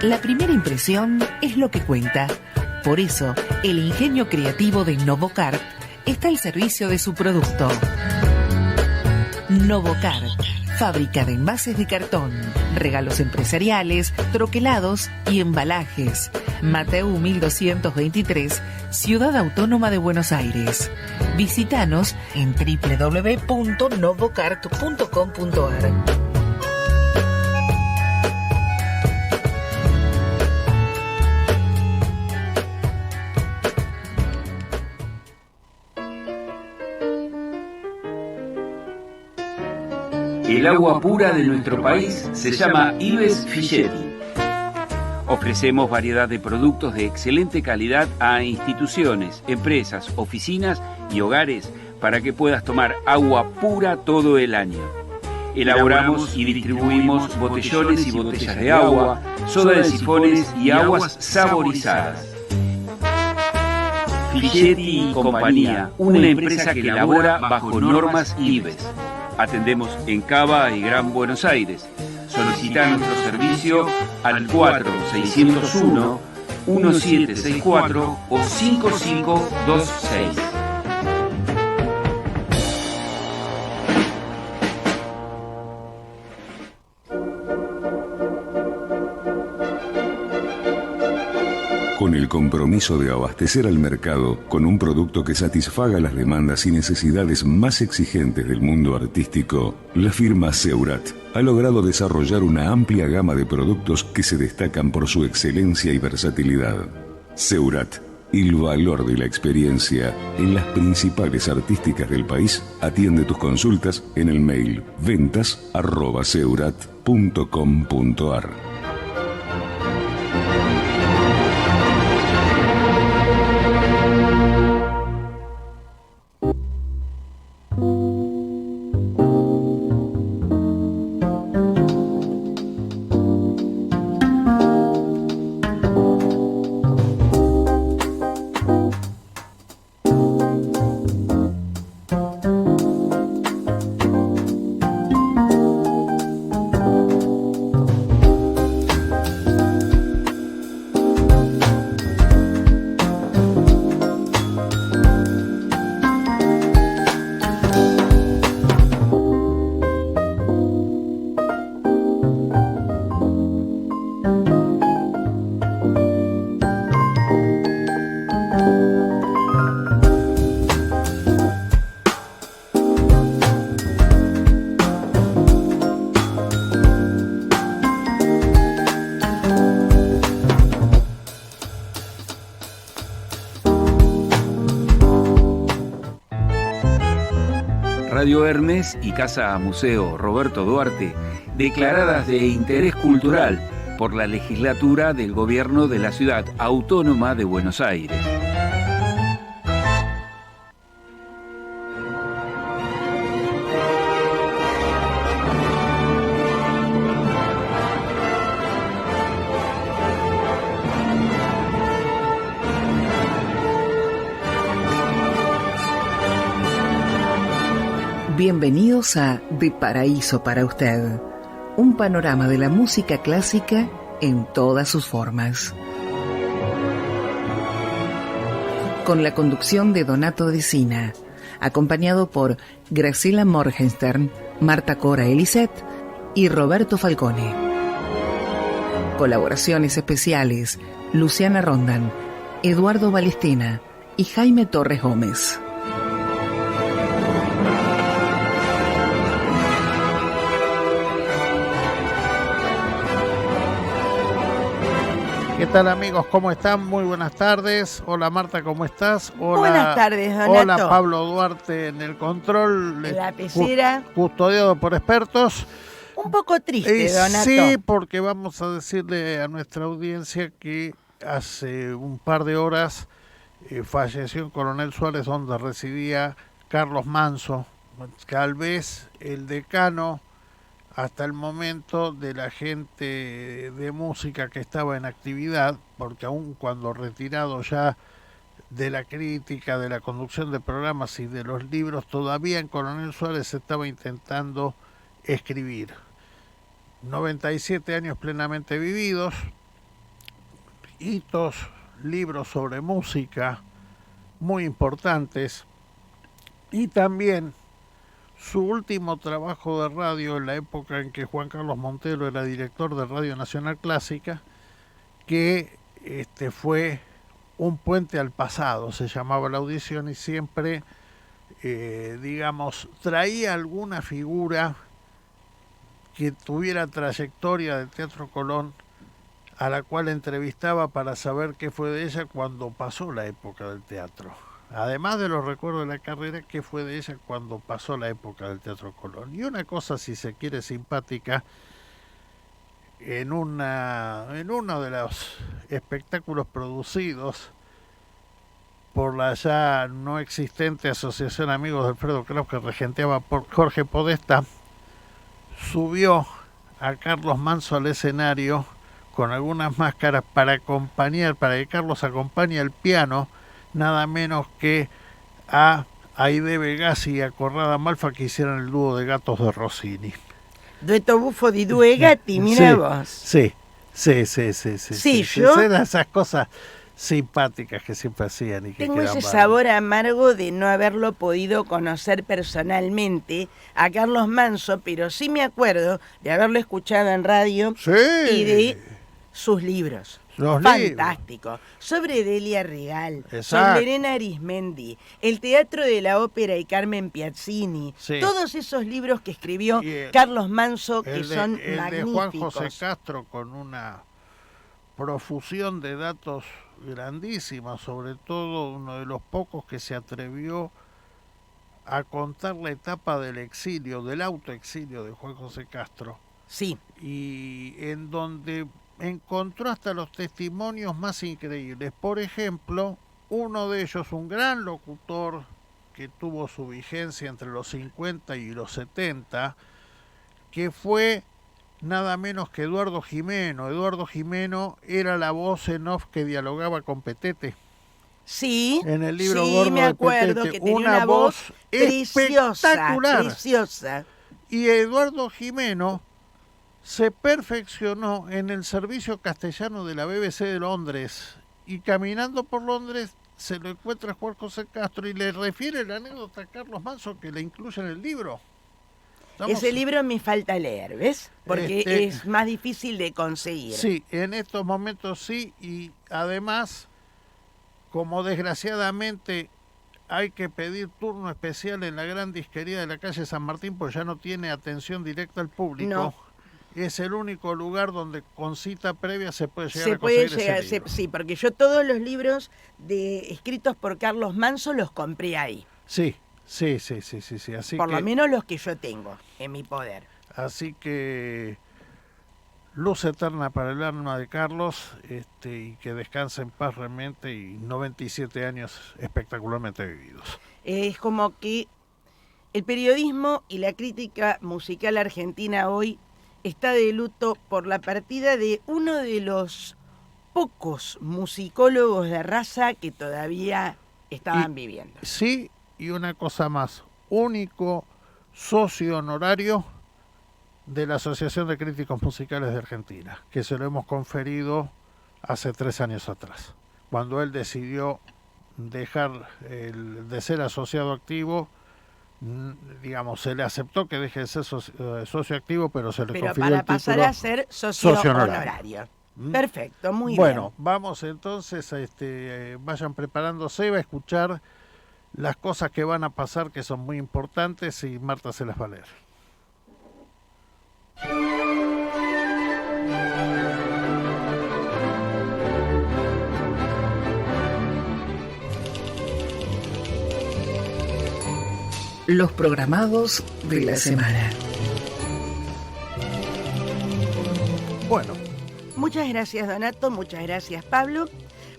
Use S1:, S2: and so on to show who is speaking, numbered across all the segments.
S1: La primera impresión es lo que cuenta. Por eso, el ingenio creativo de Novocart está al servicio de su producto. Novocart, fábrica de envases de cartón, regalos empresariales, troquelados y embalajes. Mateu 1223, Ciudad Autónoma de Buenos Aires. Visítanos en www.novocart.com.ar.
S2: El agua pura de nuestro país se llama Ives Fischetti. Ofrecemos variedad de productos de excelente calidad a instituciones, empresas, oficinas y hogares para que puedas tomar agua pura todo el año. Elaboramos y distribuimos botellones y botellas de agua, soda de sifones y aguas saborizadas. Fischetti y Compañía, una empresa que elabora bajo normas Ives. Atendemos en Cava y Gran Buenos Aires. Solicita nuestro servicio al 4601-1764 o 5526.
S3: Con el compromiso de abastecer al mercado con un producto que satisfaga las demandas y necesidades más exigentes del mundo artístico, la firma Seurat ha logrado desarrollar una amplia gama de productos que se destacan por su excelencia y versatilidad. Seurat, el valor de la experiencia en las principales artísticas del país, atiende tus consultas en el mail ventas@seurat.com.ar.
S2: Radio Hermes y Casa Museo Roberto Duarte, declaradas de interés cultural por la legislatura del Gobierno de la Ciudad Autónoma de Buenos Aires.
S1: Bienvenidos a De Paraíso para Usted, un panorama de la música clásica en todas sus formas. Con la conducción de Donato Decina, acompañado por Graciela Morgenstern, Marta Cora Elisset y Roberto Falcone. Colaboraciones especiales: Luciana Rondan, Eduardo Balestina y Jaime Torres Gómez.
S4: ¿Qué tal, amigos? ¿Cómo están? Muy buenas tardes. Hola, Marta, ¿cómo estás? Hola,
S5: buenas tardes, Donato.
S4: Hola, Pablo Duarte en el control.
S5: La pecera.
S4: Custodiado por expertos.
S5: Un poco triste, Donato.
S4: Sí, porque vamos a decirle a nuestra audiencia que hace un par de horas falleció en Coronel Suárez, donde residía Carlos Manso, tal vez el decano hasta el momento de la gente de música que estaba en actividad, porque aún cuando retirado ya de la crítica, de la conducción de programas y de los libros, todavía en Coronel Suárez se estaba intentando escribir. 97 años plenamente vividos, hitos, libros sobre música muy importantes, y también su último trabajo de radio en la época en que Juan Carlos Montero era director de Radio Nacional Clásica, que fue Un puente al pasado, se llamaba la audición, y siempre, traía alguna figura que tuviera trayectoria del Teatro Colón, a la cual entrevistaba para saber qué fue de ella cuando pasó la época del teatro. Además de los recuerdos de la carrera, qué fue de ella cuando pasó la época del Teatro Colón. Y una cosa, si se quiere, simpática, en uno de los espectáculos producidos por la ya no existente Asociación Amigos de Alfredo Kraus, que regenteaba por Jorge Podestá, subió a Carlos Manso al escenario con algunas máscaras para que Carlos acompañe al piano, nada menos que a Aide Vegas y a Corrada Malfa, que hicieran el dúo de Gatos de Rossini.
S5: Dueto buffo di due gatti, mira vos.
S4: Sí,
S5: yo
S4: eran esas cosas simpáticas que siempre hacían y que
S5: tengo ese
S4: mal.
S5: sabor amargo de no haberlo podido conocer personalmente a Carlos Manso, pero sí me acuerdo de haberlo escuchado en radio y de sus libros. Fantástico. Sobre Delia Regal, sobre Elena Arismendi, el Teatro de la Ópera y Carmen Piazzini, todos esos libros que escribió Carlos Manso, que son magníficos.
S4: El de Juan José Castro, con una profusión de datos grandísima, sobre todo uno de los pocos que se atrevió a contar la etapa del exilio, del autoexilio de Juan José Castro.
S5: Sí.
S4: Y en donde encontró hasta los testimonios más increíbles. Por ejemplo, uno de ellos, un gran locutor que tuvo su vigencia entre los 50 y los 70, que fue nada menos que Eduardo Gimeno. Eduardo Gimeno era la voz en off que dialogaba con Petete.
S5: Sí,
S4: en el libro
S5: sí,
S4: Gordo
S5: me acuerdo
S4: de Petete,
S5: que tenía una voz
S4: espectacular.
S5: Preciosa.
S4: Y Eduardo Gimeno se perfeccionó en el servicio castellano de la BBC de Londres, y caminando por Londres se lo encuentra Juan José Castro y le refiere la anécdota a Carlos Manso, que le incluye en el libro.
S5: Ese libro me falta leer, ¿ves? Porque es más difícil de conseguir.
S4: Sí, en estos momentos sí, y además, como desgraciadamente hay que pedir turno especial en la gran disquería de la calle San Martín, pues ya no tiene atención directa al público.
S5: No.
S4: Es el único lugar donde con cita previa se puede llegar a conseguir ese libro.
S5: Sí, porque yo todos los libros escritos por Carlos Manso los compré ahí.
S4: Sí. Así
S5: por lo menos los que yo tengo en mi poder.
S4: Así que luz eterna para el alma de Carlos, y que descanse en paz realmente, y 97 años espectacularmente vividos.
S5: Es como que el periodismo y la crítica musical argentina hoy está de luto por la partida de uno de los pocos musicólogos de raza que todavía estaban viviendo.
S4: Sí, y una cosa más, único socio honorario de la Asociación de Críticos Musicales de Argentina, que se lo hemos conferido hace 3 años atrás, cuando él decidió dejar de ser asociado activo. Se le aceptó que deje de ser socio activo, pero se le confirió el título.
S5: Pero para pasar a ser socio honorario. Perfecto, muy bien.
S4: Bueno, vamos entonces, vayan preparándose, va a escuchar las cosas que van a pasar, que son muy importantes, y Marta se las va a leer.
S1: Los programados de la semana.
S4: Bueno.
S5: Muchas gracias, Donato, muchas gracias, Pablo.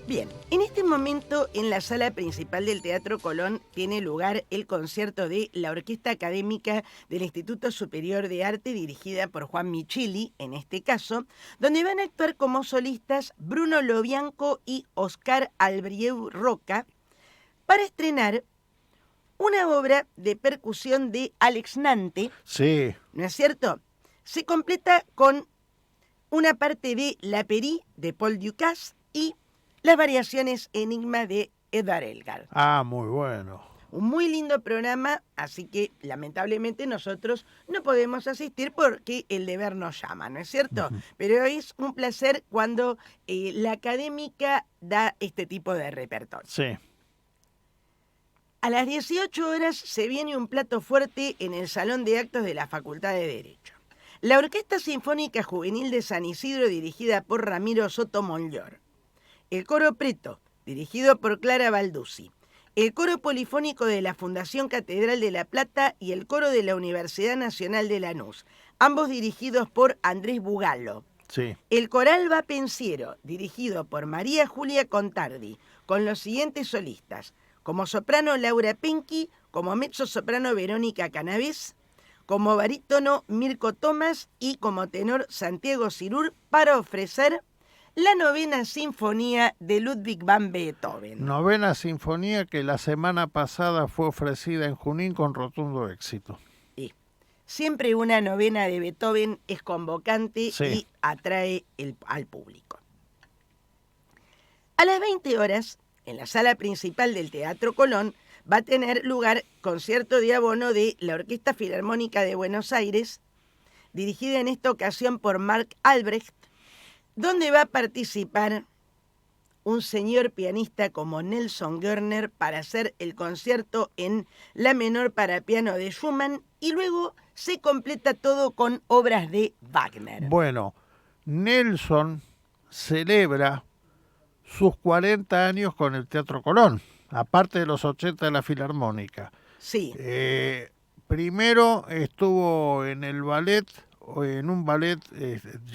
S5: Bien, en este momento en la sala principal del Teatro Colón tiene lugar el concierto de la Orquesta Académica del Instituto Superior de Arte, dirigida por Juan Michili, en este caso, donde van a actuar como solistas Bruno Lobianco y Oscar Albrieu Roca, para estrenar una obra de percusión de Alex Nante.
S4: Sí.
S5: ¿No es cierto? Se completa con una parte de La Péri de Paul Dukas y las variaciones Enigma de Edvard Elgar.
S4: Ah, muy bueno.
S5: Un muy lindo programa, así que lamentablemente nosotros no podemos asistir porque el deber nos llama, ¿no es cierto? Pero es un placer cuando la académica da este tipo de repertorio.
S4: Sí.
S5: A las 18 horas se viene un plato fuerte en el Salón de Actos de la Facultad de Derecho. La Orquesta Sinfónica Juvenil de San Isidro, dirigida por Ramiro Soto Monllor. El Coro Preto, dirigido por Clara Balduzzi. El Coro Polifónico de la Fundación Catedral de La Plata y el Coro de la Universidad Nacional de Lanús, ambos dirigidos por Andrés Bugalo.
S4: Sí.
S5: El Coral Va Pensiero, dirigido por María Julia Contardi, con los siguientes solistas: como soprano Laura Penqui, como mezzosoprano Verónica Canavés, como barítono Mirko Tomás y como tenor Santiago Cirur, para ofrecer la Novena Sinfonía de Ludwig van Beethoven.
S4: Novena Sinfonía que la semana pasada fue ofrecida en Junín con rotundo éxito.
S5: Y siempre una novena de Beethoven es convocante,
S4: sí,
S5: y atrae al público. A las 20 horas, en la sala principal del Teatro Colón, va a tener lugar concierto de abono de la Orquesta Filarmónica de Buenos Aires, dirigida en esta ocasión por Mark Albrecht, donde va a participar un señor pianista como Nelson Görner para hacer el concierto en la menor para piano de Schumann, y luego se completa todo con obras de Wagner.
S4: Bueno, Nelson celebra sus 40 años con el Teatro Colón, aparte de los 80 de la Filarmónica.
S5: Sí.
S4: Primero estuvo en el ballet, en un ballet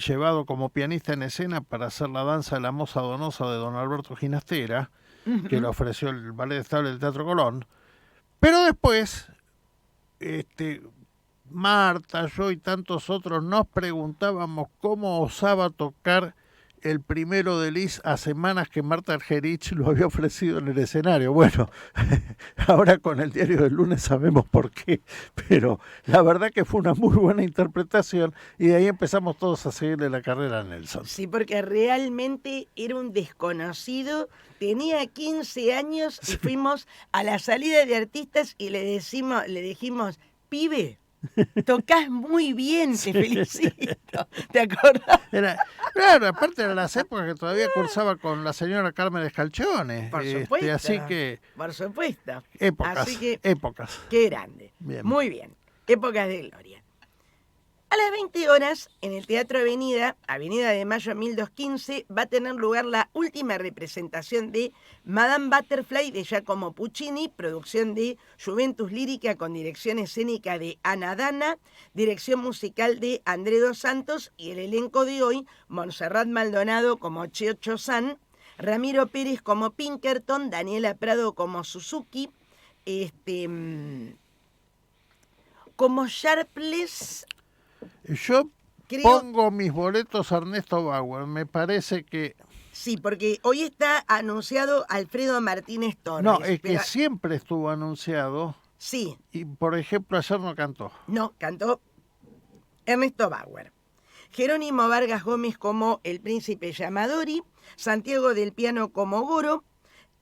S4: llevado como pianista en escena para hacer la danza de la moza donosa de don Alberto Ginastera, que le ofreció el Ballet Estable del Teatro Colón. Pero después, Marta, yo y tantos otros nos preguntábamos cómo osaba tocar el primero de Lis a semanas que Marta Argerich lo había ofrecido en el escenario. Bueno, ahora con el diario del lunes sabemos por qué, pero la verdad que fue una muy buena interpretación y de ahí empezamos todos a seguirle la carrera a Nelson.
S5: Sí, porque realmente era un desconocido, tenía 15 años y fuimos a la salida de artistas y le dijimos, pibe, tocás muy bien, te felicito. ¿Te acordás?
S4: Claro, aparte de las épocas que todavía cursaba con la señora Carmen Escalchone.
S5: Por supuesto.
S4: Así que.
S5: Por supuesto.
S4: Épocas.
S5: Así que,
S4: épocas.
S5: Qué grande.
S4: Bien.
S5: Muy bien. Épocas de gloria. A las 20 horas, en el Teatro Avenida de Mayo 1215, va a tener lugar la última representación de Madame Butterfly de Giacomo Puccini, producción de Juventus Lírica con dirección escénica de Ana Dana, dirección musical de André Dos Santos, y el elenco de hoy: Montserrat Maldonado como Cheocho San, Ramiro Pérez como Pinkerton, Daniela Prado como Suzuki, como Sharpless.
S4: Yo pongo mis boletos a Ernesto Bauer, me parece que...
S5: Sí, porque hoy está anunciado Alfredo Martínez Torres.
S4: No, es que siempre estuvo anunciado.
S5: Sí.
S4: Y, por ejemplo, ayer no cantó.
S5: No, cantó Ernesto Bauer. Jerónimo Vargas Gómez como el príncipe Yamadori, Santiago del Piano como Goro,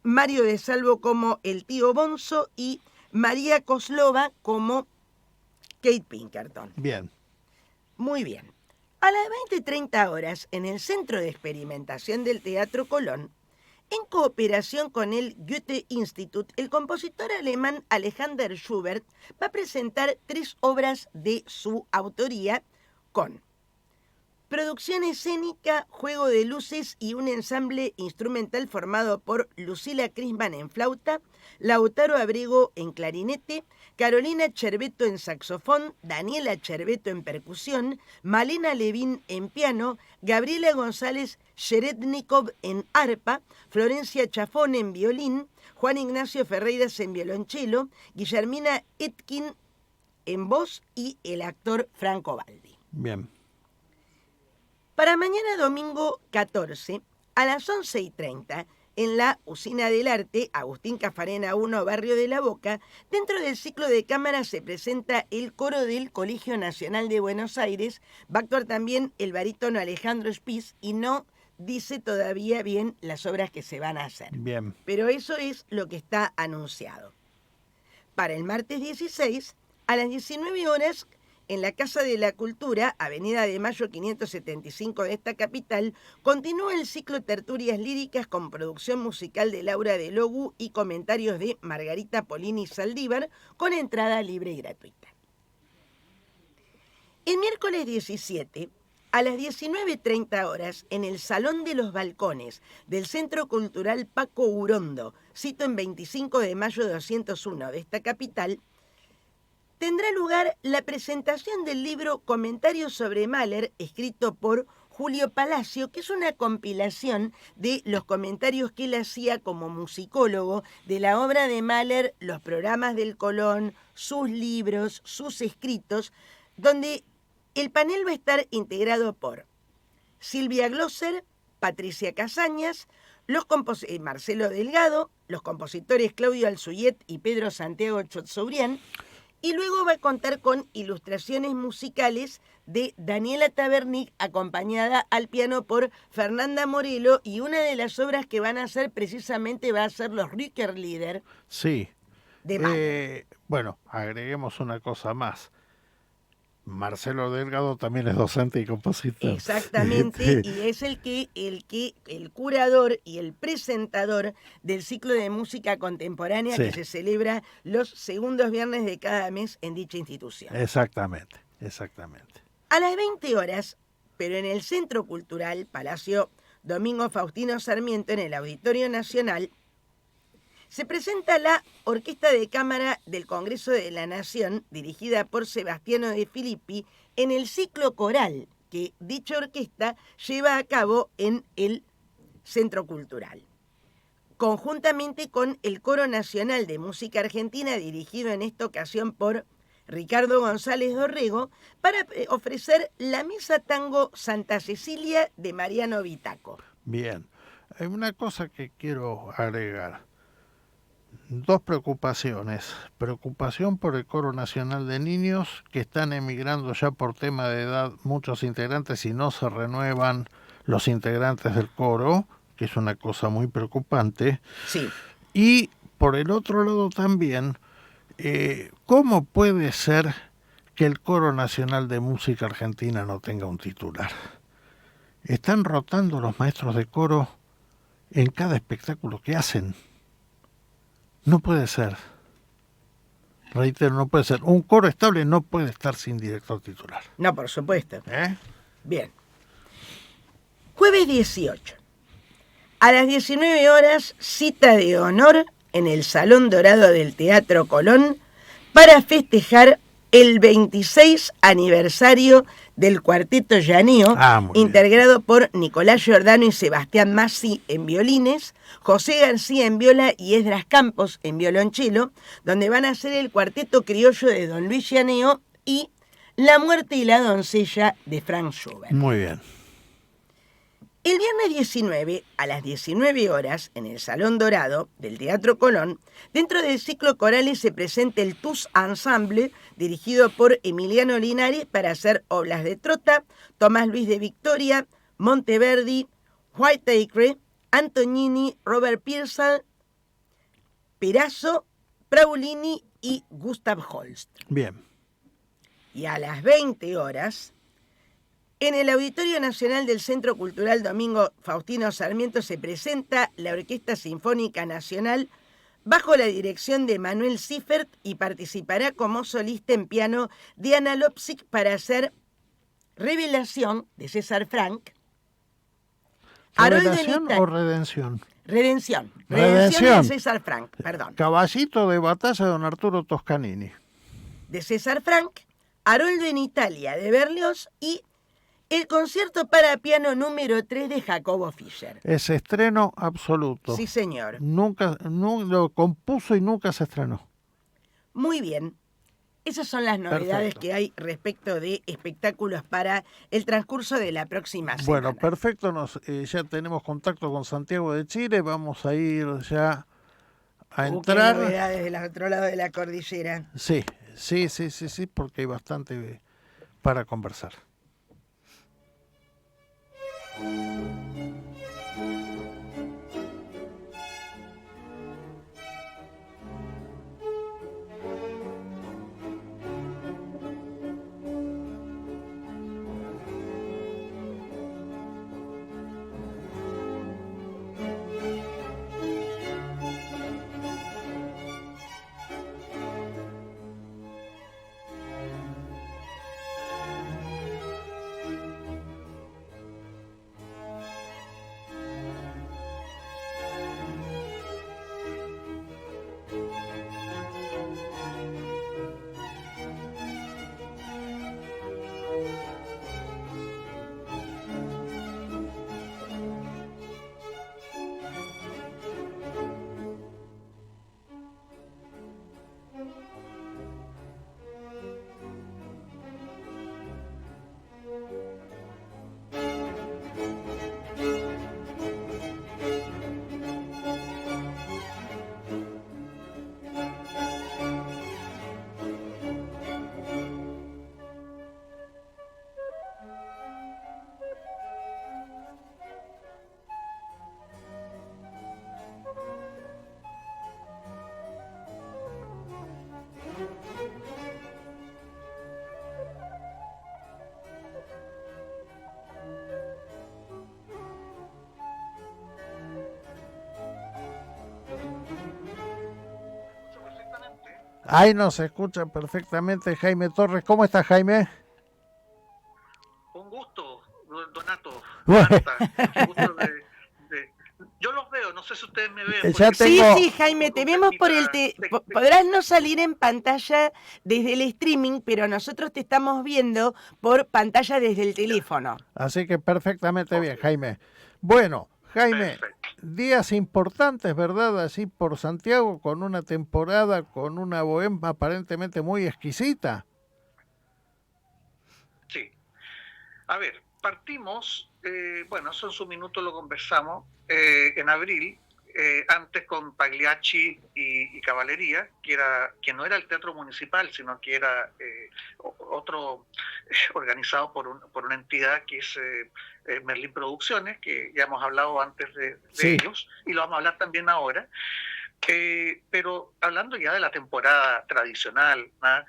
S5: Mario de Salvo como el tío Bonzo y María Koslova como Kate Pinkerton.
S4: Bien.
S5: Muy bien. A las 20:30 horas, en el Centro de Experimentación del Teatro Colón, en cooperación con el Goethe Institut, el compositor alemán Alexander Schubert va a presentar 3 obras de su autoría con producción escénica, juego de luces y un ensamble instrumental formado por Lucila Crisman en flauta, Lautaro Abrego en clarinete, Carolina Cerveto en saxofón, Daniela Cerveto en percusión, Malena Levín en piano, Gabriela González Sheretnikov en arpa, Florencia Chafón en violín, Juan Ignacio Ferreiras en violonchelo, Guillermina Etkin en voz y el actor Franco Baldi.
S4: Bien.
S5: Para mañana domingo 14, a las 11:30, en la Usina del Arte, Agustín Cafarena 1, Barrio de la Boca, dentro del ciclo de cámara se presenta el coro del Colegio Nacional de Buenos Aires. Va a actuar también el barítono Alejandro Spies y no dice todavía bien las obras que se van a hacer.
S4: Bien.
S5: Pero eso es lo que está anunciado. Para el martes 16, a las 19 horas, en la Casa de la Cultura, Avenida de Mayo 575 de esta capital, continúa el ciclo Tertulias Líricas con producción musical de Laura de Logu y comentarios de Margarita Polini Saldívar, con entrada libre y gratuita. El miércoles 17, a las 19:30 horas, en el Salón de los Balcones del Centro Cultural Paco Urondo, sito en 25 de mayo 201 de esta capital, tendrá lugar la presentación del libro Comentarios sobre Mahler, escrito por Julio Palacio, que es una compilación de los comentarios que él hacía como musicólogo de la obra de Mahler, los programas del Colón, sus libros, sus escritos, donde el panel va a estar integrado por Silvia Glosser, Patricia Casañas, Marcelo Delgado, los compositores Claudio Alzuyet y Pedro Santiago Chotzobrián, y luego va a contar con ilustraciones musicales de Daniela Tabernic, acompañada al piano por Fernanda Morelo, y una de las obras que van a hacer precisamente va a ser los Rückerlieder.
S4: Sí.
S5: De Mahler.
S4: Bueno, agreguemos una cosa más. Marcelo Delgado también es docente y compositor.
S5: Exactamente, y es el curador y el presentador del ciclo de música contemporánea que se celebra los segundos viernes de cada mes en dicha institución.
S4: Exactamente.
S5: A las 20 horas, pero en el Centro Cultural Palacio Domingo Faustino Sarmiento, en el Auditorio Nacional, se presenta la Orquesta de Cámara del Congreso de la Nación, dirigida por Sebastiano de Filippi, en el ciclo coral que dicha orquesta lleva a cabo en el Centro Cultural, conjuntamente con el Coro Nacional de Música Argentina, dirigido en esta ocasión por Ricardo González Dorrego, para ofrecer la Misa Tango Santa Cecilia de Mariano Vitaco.
S4: Bien, hay una cosa que quiero agregar. Dos preocupaciones. Preocupación por el Coro Nacional de Niños, que están emigrando ya por tema de edad muchos integrantes y no se renuevan los integrantes del coro, que es una cosa muy preocupante.
S5: Sí.
S4: Y por el otro lado también, ¿cómo puede ser que el Coro Nacional de Música Argentina no tenga un titular? Están rotando los maestros de coro en cada espectáculo que hacen. No puede ser. Reitero, no puede ser. Un coro estable no puede estar sin director titular.
S5: No, por supuesto. Bien. Jueves 18. A las 19 horas, cita de honor en el Salón Dorado del Teatro Colón para festejar el 26 aniversario del Cuarteto Llaneo, integrado por Nicolás Giordano y Sebastián Massi en violines, José García en viola y Esdras Campos en violonchelo, donde van a ser el Cuarteto Criollo de Don Luis Llaneo y La Muerte y la Doncella de Franz Schubert.
S4: Muy bien.
S5: El viernes 19, a las 19 horas, en el Salón Dorado del Teatro Colón, dentro del ciclo Corales se presenta el TUS Ensemble, dirigido por Emiliano Linares, para hacer obras de Trotta, Tomás Luis de Victoria, Monteverdi, Whitaker, Antonini, Robert Pearsall, Perazzo, Praulini y Gustav Holst.
S4: Bien.
S5: Y a las 20 horas... en el Auditorio Nacional del Centro Cultural Domingo Faustino Sarmiento se presenta la Orquesta Sinfónica Nacional bajo la dirección de Manuel Siffert y participará como solista en piano Diana Lopsic para hacer Revelación de César Franck.
S4: ¿Revelación o Redención?
S5: Redención de César Franck, perdón.
S4: Caballito de batalla de don Arturo Toscanini.
S5: De César Franck, Haroldo en Italia de Berlioz y el concierto para piano número 3 de Jacobo Fischer.
S4: Es estreno absoluto.
S5: Sí, señor.
S4: Nunca lo compuso y nunca se estrenó.
S5: Muy bien. Esas son las novedades que hay respecto de espectáculos para el transcurso de la próxima semana.
S4: Bueno, perfecto. Ya tenemos contacto con Santiago de Chile. Vamos a ir ya a entrar.
S5: ¿Qué novedades del otro lado de la cordillera?
S4: Sí, porque hay bastante para conversar. Ahí nos escucha perfectamente Jaime Torres. ¿Cómo está, Jaime?
S6: Un gusto, Donato.
S4: Bueno.
S6: Un gusto yo los veo, no sé si ustedes me ven.
S4: Ya tengo...
S5: Sí, Jaime, te vemos por el... Podrás no salir en pantalla desde el streaming, pero nosotros te estamos viendo por pantalla desde el teléfono.
S4: Así que perfectamente bien, Jaime. Bueno, Jaime,
S6: Perfecto.
S4: días importantes, ¿verdad? Así por Santiago, con una temporada, con una bohemia aparentemente muy exquisita.
S6: Sí. A ver, partimos, bueno, eso en su minuto lo conversamos, en abril, antes con Pagliacci y Cavallería, que no era el Teatro Municipal, sino que era otro organizado por una entidad que es Merlín Producciones, que ya hemos hablado antes de
S4: Sí.
S6: ellos, y lo vamos a hablar también ahora. Pero hablando ya de la temporada tradicional, ¿no?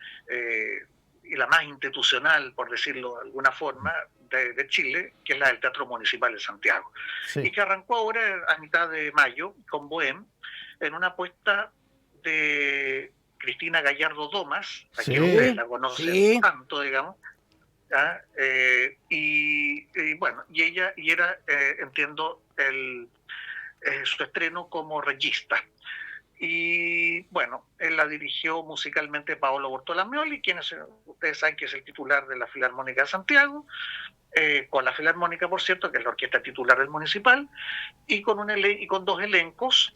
S6: Y la más institucional, por decirlo de alguna forma, de Chile, que es la del Teatro Municipal de Santiago.
S4: Sí.
S6: Y que arrancó ahora a mitad de mayo con Bohem, en una apuesta de Cristina Gallardo Domas, a
S4: Sí.
S6: quien ustedes la conocen
S5: Sí.
S6: tanto, digamos. ¿Ya? Y bueno, y era, entiendo, su estreno como regista. Y bueno, él la dirigió musicalmente Paolo Bortolamioli, quien ustedes saben que es el titular de la Filarmónica de Santiago, con la Filarmónica, por cierto, que es la orquesta titular del Municipal, y con dos elencos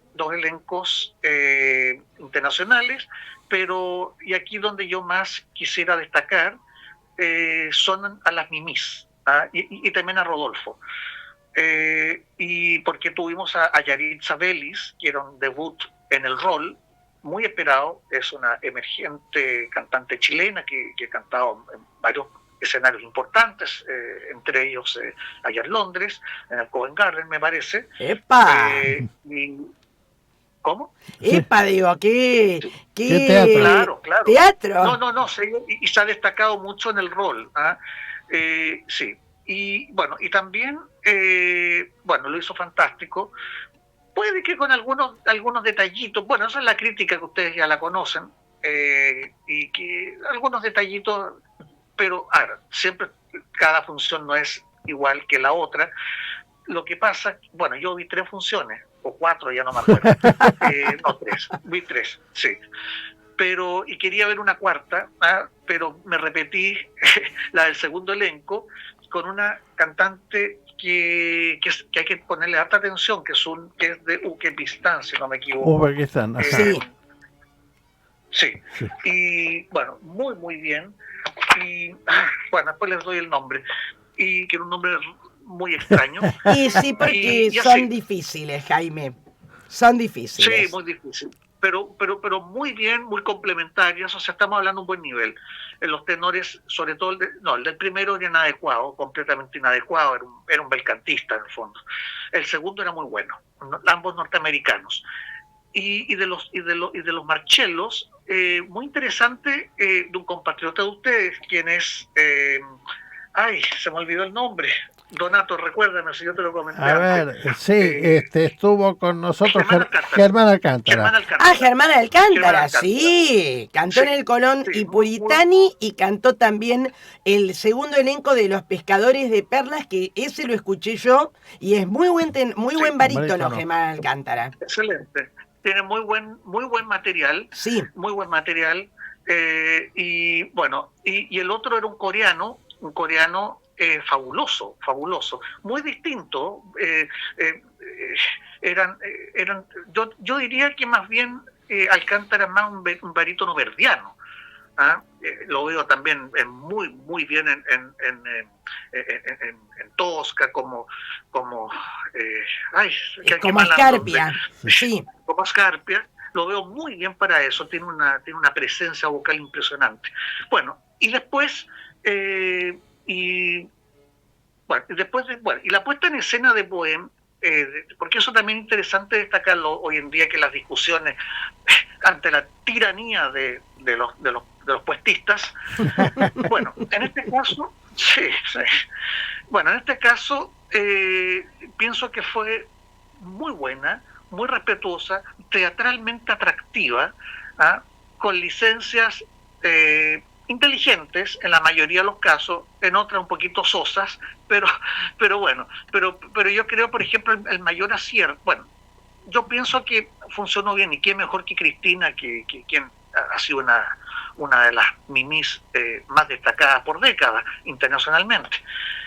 S6: internacionales, pero, y aquí donde yo más quisiera destacar, son a las Mimis, ¿ah? y también a Rodolfo. Y porque tuvimos a Yaritza Vélez, que era un debut en el rol, muy esperado, es una emergente cantante chilena que ha cantado en varios escenarios importantes, entre ellos allá en Londres, en el Covent Garden, me parece.
S5: ¡Epa!
S6: ¿Cómo?
S5: ¡Epa! Digo, ¿qué
S4: teatro?
S6: Claro.
S5: ¿Teatro?
S6: No, y se ha destacado mucho en el rol. ¿Ah? Sí. Y bueno, y también, lo hizo fantástico. Puede que con algunos detallitos, bueno, esa es la crítica que ustedes ya la conocen, y que algunos detallitos, pero ahora, siempre cada función no es igual que la otra. Lo que pasa, bueno, yo vi 3 funciones, o 4, ya no me acuerdo. No, 3, vi 3, sí. Y quería ver una cuarta, pero me repetí la del segundo elenco, con una cantante que hay que ponerle alta atención, que es de Uzbekistán, si no me equivoco.
S4: Uzbekistán, ajá.
S5: Sí.
S6: Sí. Y bueno, muy, muy bien. Y bueno, después les doy el nombre. Y que era un nombre muy extraño.
S5: Y sí, porque son difíciles, Jaime. Son difíciles.
S6: Sí, muy difícil. Pero muy bien, muy complementarias, o sea, estamos hablando de un buen nivel. En los tenores, sobre todo el del primero era inadecuado, completamente inadecuado, era un bel cantista en el fondo. El segundo era muy bueno, ambos norteamericanos. Y de los Marcellos, muy interesante, de un compatriota de ustedes, quien es, se me olvidó el nombre. Donato, recuérdame si yo te lo comenté.
S4: A ver, sí, estuvo con nosotros
S6: Germán
S4: Alcántara.
S5: Germán Alcántara, sí. Cantó en el Colón y Puritani y cantó también el segundo elenco de Los Pescadores de Perlas, que ese lo escuché yo y es muy buen barítono, Germán Alcántara.
S6: Excelente. Tiene muy buen material.
S5: Sí.
S6: Muy buen material. Y bueno, y el otro era un coreano fabuloso, muy distinto. Yo diría que más bien Alcántara es más un barítono verdiano. Lo veo también muy bien en Tosca, como
S5: Ascarpia. Sí.
S6: Como Ascarpia. Lo veo muy bien para eso, tiene una presencia vocal impresionante. Bueno, y después y la puesta en escena de Bohem, porque eso también es interesante destacarlo hoy en día, que las discusiones ante la tiranía de los puestistas, bueno, en este caso, pienso que fue muy buena, muy respetuosa, teatralmente atractiva, con licencias inteligentes en la mayoría de los casos, en otras un poquito sosas, pero bueno, pero yo creo, por ejemplo, el mayor acierto, bueno, yo pienso que funcionó bien, y qué mejor que Cristina, que quien ha sido una de las mimis más destacadas por décadas internacionalmente.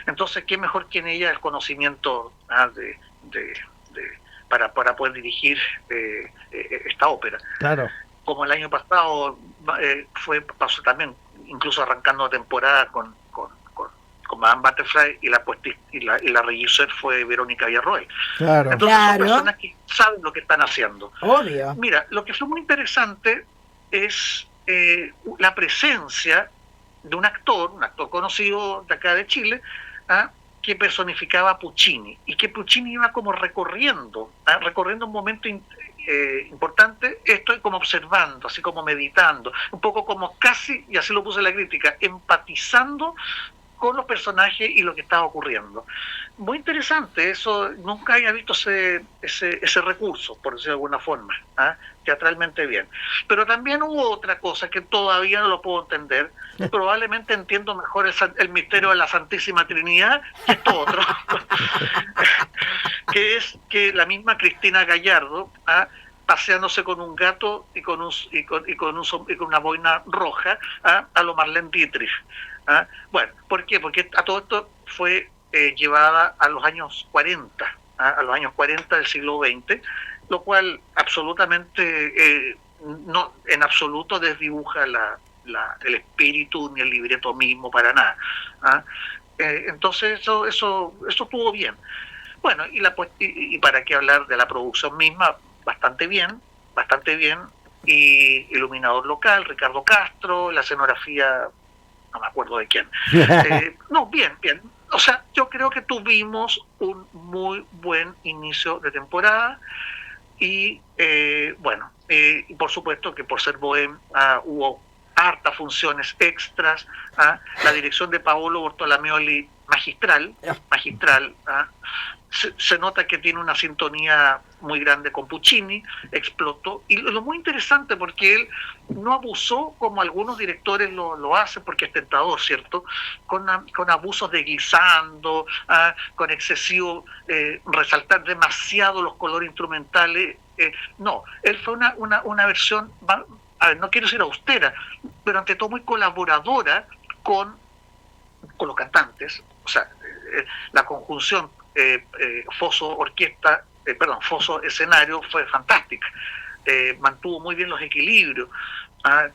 S6: Entonces, qué mejor que en ella el conocimiento para poder dirigir esta ópera.
S4: Claro.
S6: Como el año pasado pasó también, incluso arrancando la temporada con Madame Butterfly, y la regisseur fue Verónica Villarroel.
S4: Claro.
S6: Entonces son personas que saben lo que están haciendo.
S5: Obvio.
S6: Mira, lo que fue muy interesante es la presencia de un actor conocido de acá de Chile, que personificaba a Puccini, y que Puccini iba como recorriendo un momento importante, estoy como observando, así como meditando, un poco como casi, y así lo puse en la crítica, empatizando con los personajes y lo que estaba ocurriendo. Muy interesante, eso, nunca había visto ese recurso, por decirlo de alguna forma, teatralmente bien. Pero también hubo otra cosa que todavía no lo puedo entender, probablemente entiendo mejor el misterio de la Santísima Trinidad que esto otro, que es que la misma Cristina Gallardo, paseándose con un gato y con una boina roja, a lo Marlene Dietrich. Bueno, ¿por qué? Porque a todo esto fue llevada a los años 40, a los años 40 del siglo XX, lo cual absolutamente, no, en absoluto desdibuja el espíritu ni el libreto mismo para nada. Entonces eso estuvo bien. Bueno, y para qué hablar de la producción misma, bastante bien, y iluminador local, Ricardo Castro, la escenografía, no me acuerdo de quién. No, bien. O sea, yo creo que tuvimos un muy buen inicio de temporada, y y por supuesto que por ser Bohem hubo hartas funciones extras, la dirección de Paolo Bortolamioli magistral, se nota que tiene una sintonía muy grande con Puccini, explotó, y lo muy interesante, porque él no abusó como algunos directores lo hacen, porque es tentador, ¿cierto?, con abusos de glissando, con excesivo resaltar demasiado los colores instrumentales. No, él fue una versión, no quiero decir austera, pero ante todo muy colaboradora con los cantantes. O sea, la conjunción Foso escenario fue fantástica, mantuvo muy bien los equilibrios.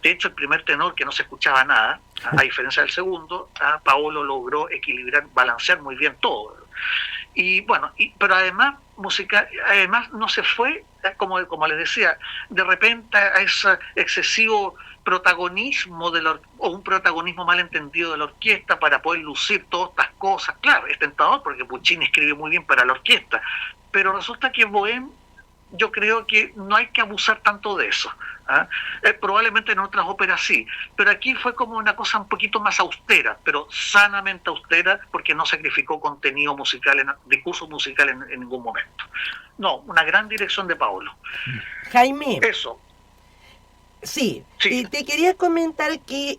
S6: De hecho, el primer tenor, que no se escuchaba nada, a diferencia del segundo, Paolo logró equilibrar, balancear muy bien todo. Y bueno, pero además no se fue, como les decía, de repente a ese excesivo protagonismo o un protagonismo malentendido de la orquesta para poder lucir todas estas cosas. Claro, es tentador porque Puccini escribe muy bien para la orquesta, pero resulta que Bohem, yo creo que no hay que abusar tanto de eso. Probablemente en otras óperas sí, pero aquí fue como una cosa un poquito más austera, pero sanamente austera, porque no sacrificó contenido musical, discurso musical en ningún momento. No, una gran dirección de Paolo.
S5: Jaime.
S6: Eso.
S5: Sí, y te quería comentar que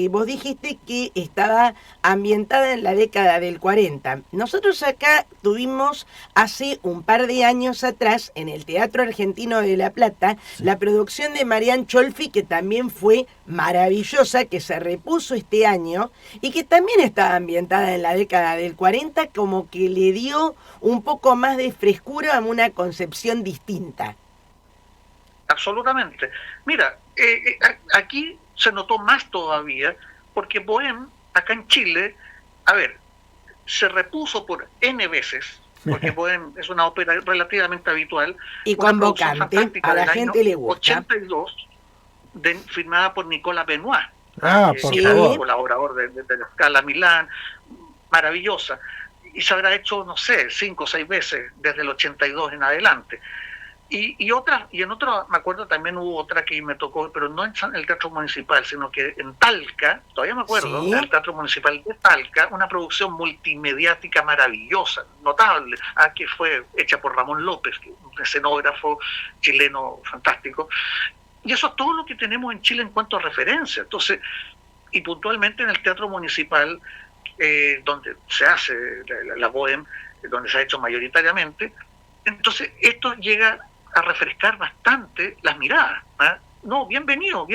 S5: vos dijiste que estaba ambientada en la década del 40. Nosotros acá tuvimos hace un par de años atrás, en el Teatro Argentino de La Plata, la producción de Marián Cholfi, que también fue maravillosa, que se repuso este año y que también estaba ambientada en la década del 40, como que le dio un poco más de frescura a una concepción distinta.
S6: Absolutamente. Mira, aquí se notó más todavía, porque Bohem, acá en Chile, se repuso por N veces, porque Bohem es una ópera relativamente habitual.
S5: Y convocante, a la gente le gusta.
S6: 82, firmada por Nicolas Benoit,
S4: por
S6: que era
S4: favor.
S6: colaborador de la Scala Milán, maravillosa. Y se habrá hecho, no sé, 5 o 6 veces desde el 82 en adelante. Y en otra, me acuerdo, también hubo otra que me tocó, pero no en el Teatro Municipal, sino que en Talca, todavía me acuerdo, en el Teatro Municipal de Talca, una producción multimediática maravillosa, notable, que fue hecha por Ramón López, un escenógrafo chileno fantástico, Y eso es todo lo que tenemos en Chile en cuanto a referencia. Entonces, y puntualmente en el Teatro Municipal, donde se hace la Bohème, donde se ha hecho mayoritariamente, entonces esto llega a refrescar bastante las miradas. No, bienvenido,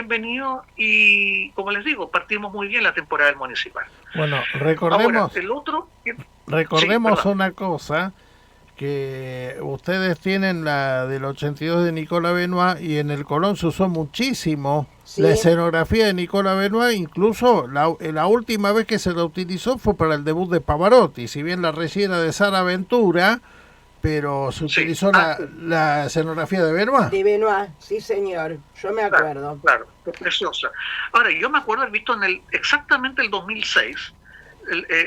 S6: y como les digo, partimos muy bien la temporada del Municipal.
S4: Bueno, recordemos,
S6: ahora, el otro,
S4: recordemos una cosa, que ustedes tienen la del 82 de Nicolas Benois, y en el Colón se usó muchísimo la escenografía de Nicolas Benois, incluso la última vez que se la utilizó fue para el debut de Pavarotti, si bien la recién de Sara Ventura, pero se utilizó la escenografía de Benois.
S5: De Benois, sí señor, yo me acuerdo.
S6: Claro, es preciosa. Ahora, yo me acuerdo haber visto exactamente el 2006,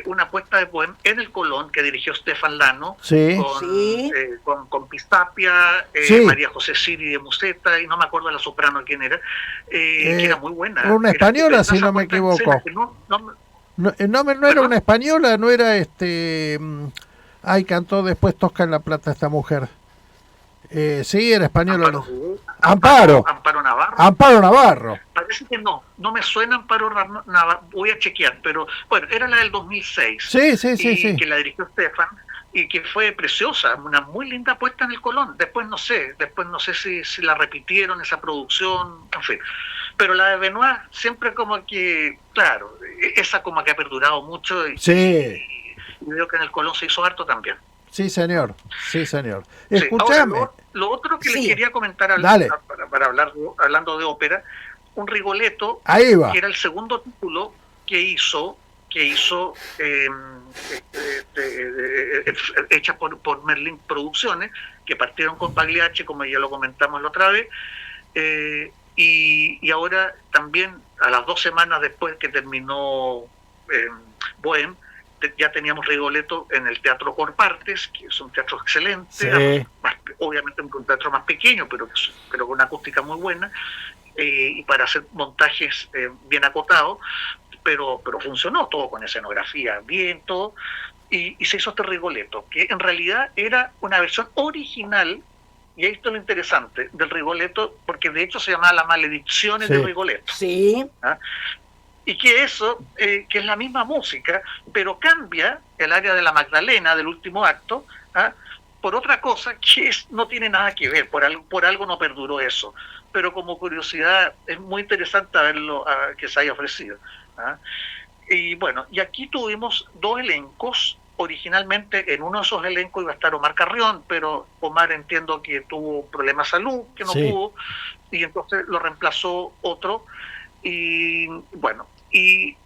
S6: una puesta de Bohème en el Colón que dirigió Stefan Lano, con Pistapia, María José Siri de Musetta, y no me acuerdo de la soprano quién era, que era muy buena.
S4: Era una española, si no me equivoco. No era una española, no era cantó después Tosca en la Plata esta mujer. Sí, era española. Amparo Navarro.
S6: Parece que no me suena Amparo Navarro, voy a chequear, pero bueno, era la del 2006.
S4: Sí.
S6: Que la dirigió Stefan, y que fue preciosa, una muy linda puesta en el Colón. Después no sé si la repitieron esa producción, en fin. Pero la de Benoit siempre como que, claro, esa como que ha perdurado mucho, y veo que en el Colón se hizo harto también.
S4: Sí, señor. Escuchame.
S6: Ahora, lo otro que les quería comentar para hablando de ópera, un Rigoletto, que era el segundo título que hizo hecha por Merlín Producciones, que partieron con Pagliacci, como ya lo comentamos la otra vez, y ahora también, a las 2 semanas después que terminó Bohème, ya teníamos Rigoletto en el Teatro Corpartes, que es un teatro excelente, obviamente un teatro más pequeño, pero con una acústica muy buena, y para hacer montajes bien acotados, pero funcionó todo con escenografía, bien, todo, y se hizo este Rigoletto, que en realidad era una versión original, y ahí está lo interesante, del Rigoletto, porque de hecho se llamaba La Maledizione de Rigoletto. Y que eso, que es la misma música, pero cambia el área de la Magdalena, del último acto, por otra cosa que no tiene nada que ver, por algo no perduró eso. Pero como curiosidad, es muy interesante verlo que se haya ofrecido. Y bueno, y aquí tuvimos 2 elencos. Originalmente en uno de esos elencos iba a estar Omar Carrión, pero Omar entiendo que tuvo problemas de salud, que no pudo, y entonces lo reemplazó otro. Y bueno,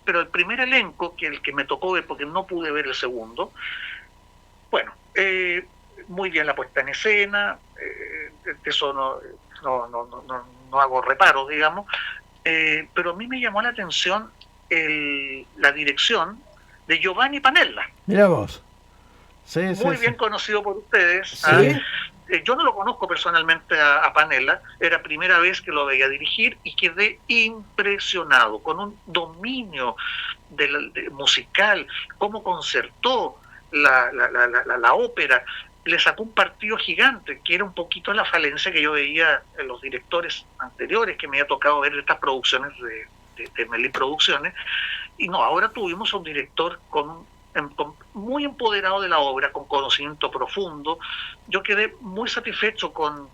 S6: pero el primer elenco, que el que me tocó ver porque no pude ver el segundo, bueno, muy bien la puesta en escena, eso no hago reparos, digamos, pero a mí me llamó la atención la dirección de Giovanni Panella.
S4: Mira vos.
S6: Muy bien conocido por ustedes. Yo no lo conozco personalmente a Panella, era la primera vez que lo veía dirigir y quedé impresionado con un dominio musical, cómo concertó la ópera, le sacó un partido gigante, que era un poquito la falencia que yo veía en los directores anteriores que me había tocado ver estas producciones de Merlín Producciones, y no, ahora tuvimos a un director muy empoderado de la obra, con conocimiento profundo. Yo quedé muy satisfecho con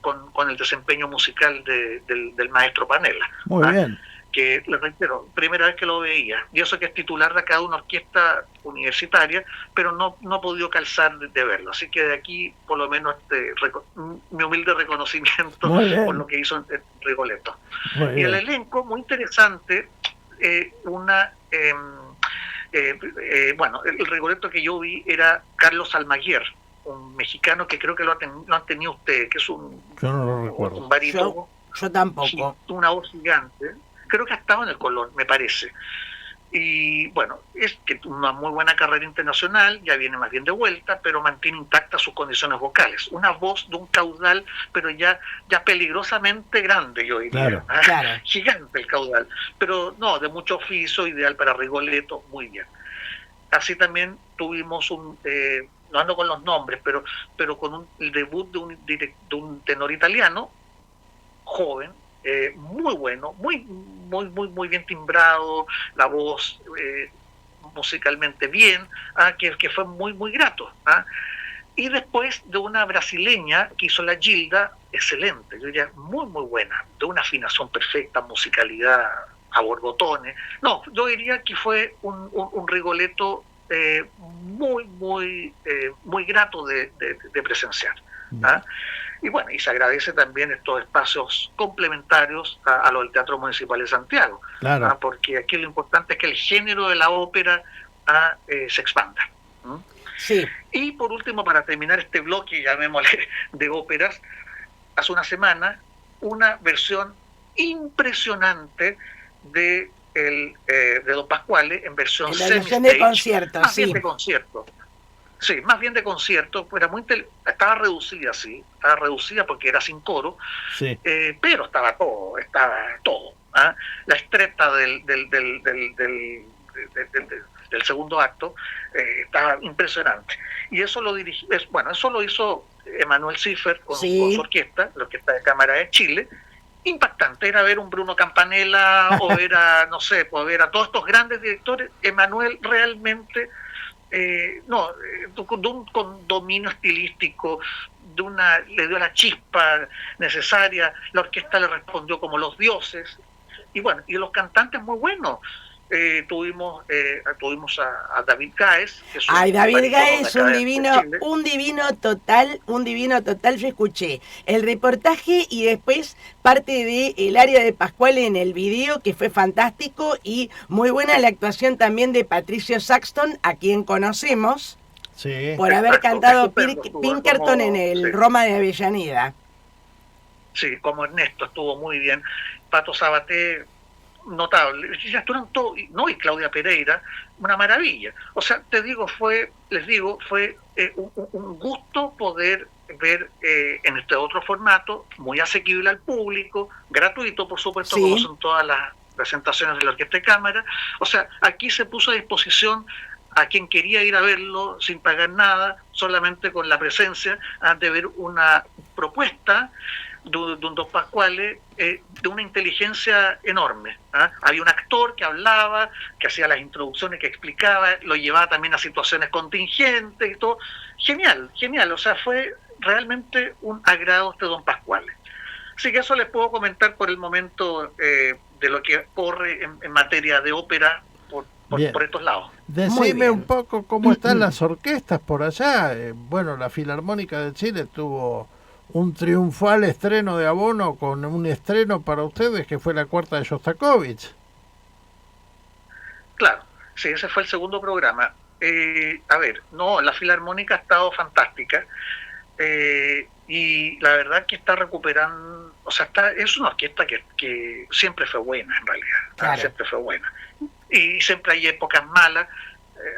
S6: el desempeño musical del maestro Panella.
S4: Muy bien.
S6: Que, le reitero, primera vez que lo veía. Y eso que es titular de acá de una orquesta universitaria, pero no he podido calzar de verlo. Así que de aquí, por lo menos, mi humilde reconocimiento por lo que hizo en Rigoletto. Y el elenco, muy interesante, bueno, el Rigoletto que yo vi era Carlos Almaguer, un mexicano que creo que lo han tenido ustedes, que es
S4: yo no lo recuerdo.
S6: Un barítono.
S5: Yo tampoco.
S6: Una voz gigante. Creo que ha estado en el Colón, me parece. Y bueno, es que una muy buena carrera internacional, ya viene más bien de vuelta, pero mantiene intactas sus condiciones vocales. Una voz de un caudal, pero ya peligrosamente grande, yo diría.
S5: Claro.
S6: Gigante el caudal, pero no, de mucho oficio, ideal para Rigoletto, muy bien. Así también tuvimos no ando con los nombres, pero con el debut de un tenor italiano, joven, muy bueno, muy bien timbrado, la voz musicalmente bien, que fue muy grato. Y después de una brasileña que hizo la Gilda, excelente, yo diría muy buena, de una afinación perfecta, musicalidad a borbotones. No, yo diría que fue un Rigoletto muy grato de presenciar. Y bueno, y se agradece también estos espacios complementarios a los del Teatro Municipal de Santiago,
S4: claro.
S6: Porque aquí lo importante es que el género de la ópera se expanda.
S5: Sí.
S6: Y por último, para terminar este bloque, llamémosle, de óperas, hace una semana, una versión impresionante de Don Pasquale en versión
S5: de concierto,
S6: más bien de concierto. Sí, más bien de concierto, estaba reducida porque era sin coro,
S4: sí.
S6: Pero estaba todo. La estreta del segundo acto estaba impresionante. Y eso lo hizo Emanuel Ziffer con su orquesta, la Orquesta de Cámara de Chile. Impactante, era ver un Bruno Campanella o ver a todos estos grandes directores. Emanuel realmente con dominio estilístico, le dio la chispa necesaria, la orquesta le respondió como los dioses, y bueno, y los cantantes muy buenos. Tuvimos a David Gáez.
S5: David Gáez, un divino total. Yo escuché el reportaje y después parte del área de Pasquale en el video, que fue fantástico, y muy buena la actuación también de Patricio Saxton, a quien conocemos por haber cantado Pinkerton en el Roma de Avellaneda.
S6: Sí, como Ernesto estuvo muy bien. Pato Sabaté, notable, y Claudia Pereira, una maravilla. O sea, fue un gusto poder ver en este otro formato, muy asequible al público, gratuito, por supuesto, como son todas las presentaciones de la Orquesta de Cámara. O sea, aquí se puso a disposición a quien quería ir a verlo sin pagar nada, solamente con la presencia de ver una propuesta de un Don Pasquale de una inteligencia enorme. Había un actor que hablaba, que hacía las introducciones, que explicaba, lo llevaba también a situaciones contingentes y todo. Genial. O sea, fue realmente un agrado este Don Pasquale. Así que eso les puedo comentar por el momento de lo que corre en materia de ópera por estos lados.
S4: Decime un poco cómo están las orquestas por allá. Bueno, la Filarmónica de Chile tuvo un triunfal estreno de abono con un estreno para ustedes que fue la cuarta de Shostakovich.
S6: Claro, sí, ese fue el segundo programa. La Filarmónica ha estado fantástica y la verdad que está recuperando, o sea, es una orquesta que siempre fue buena en realidad, claro. Siempre fue buena. Y siempre hay épocas malas.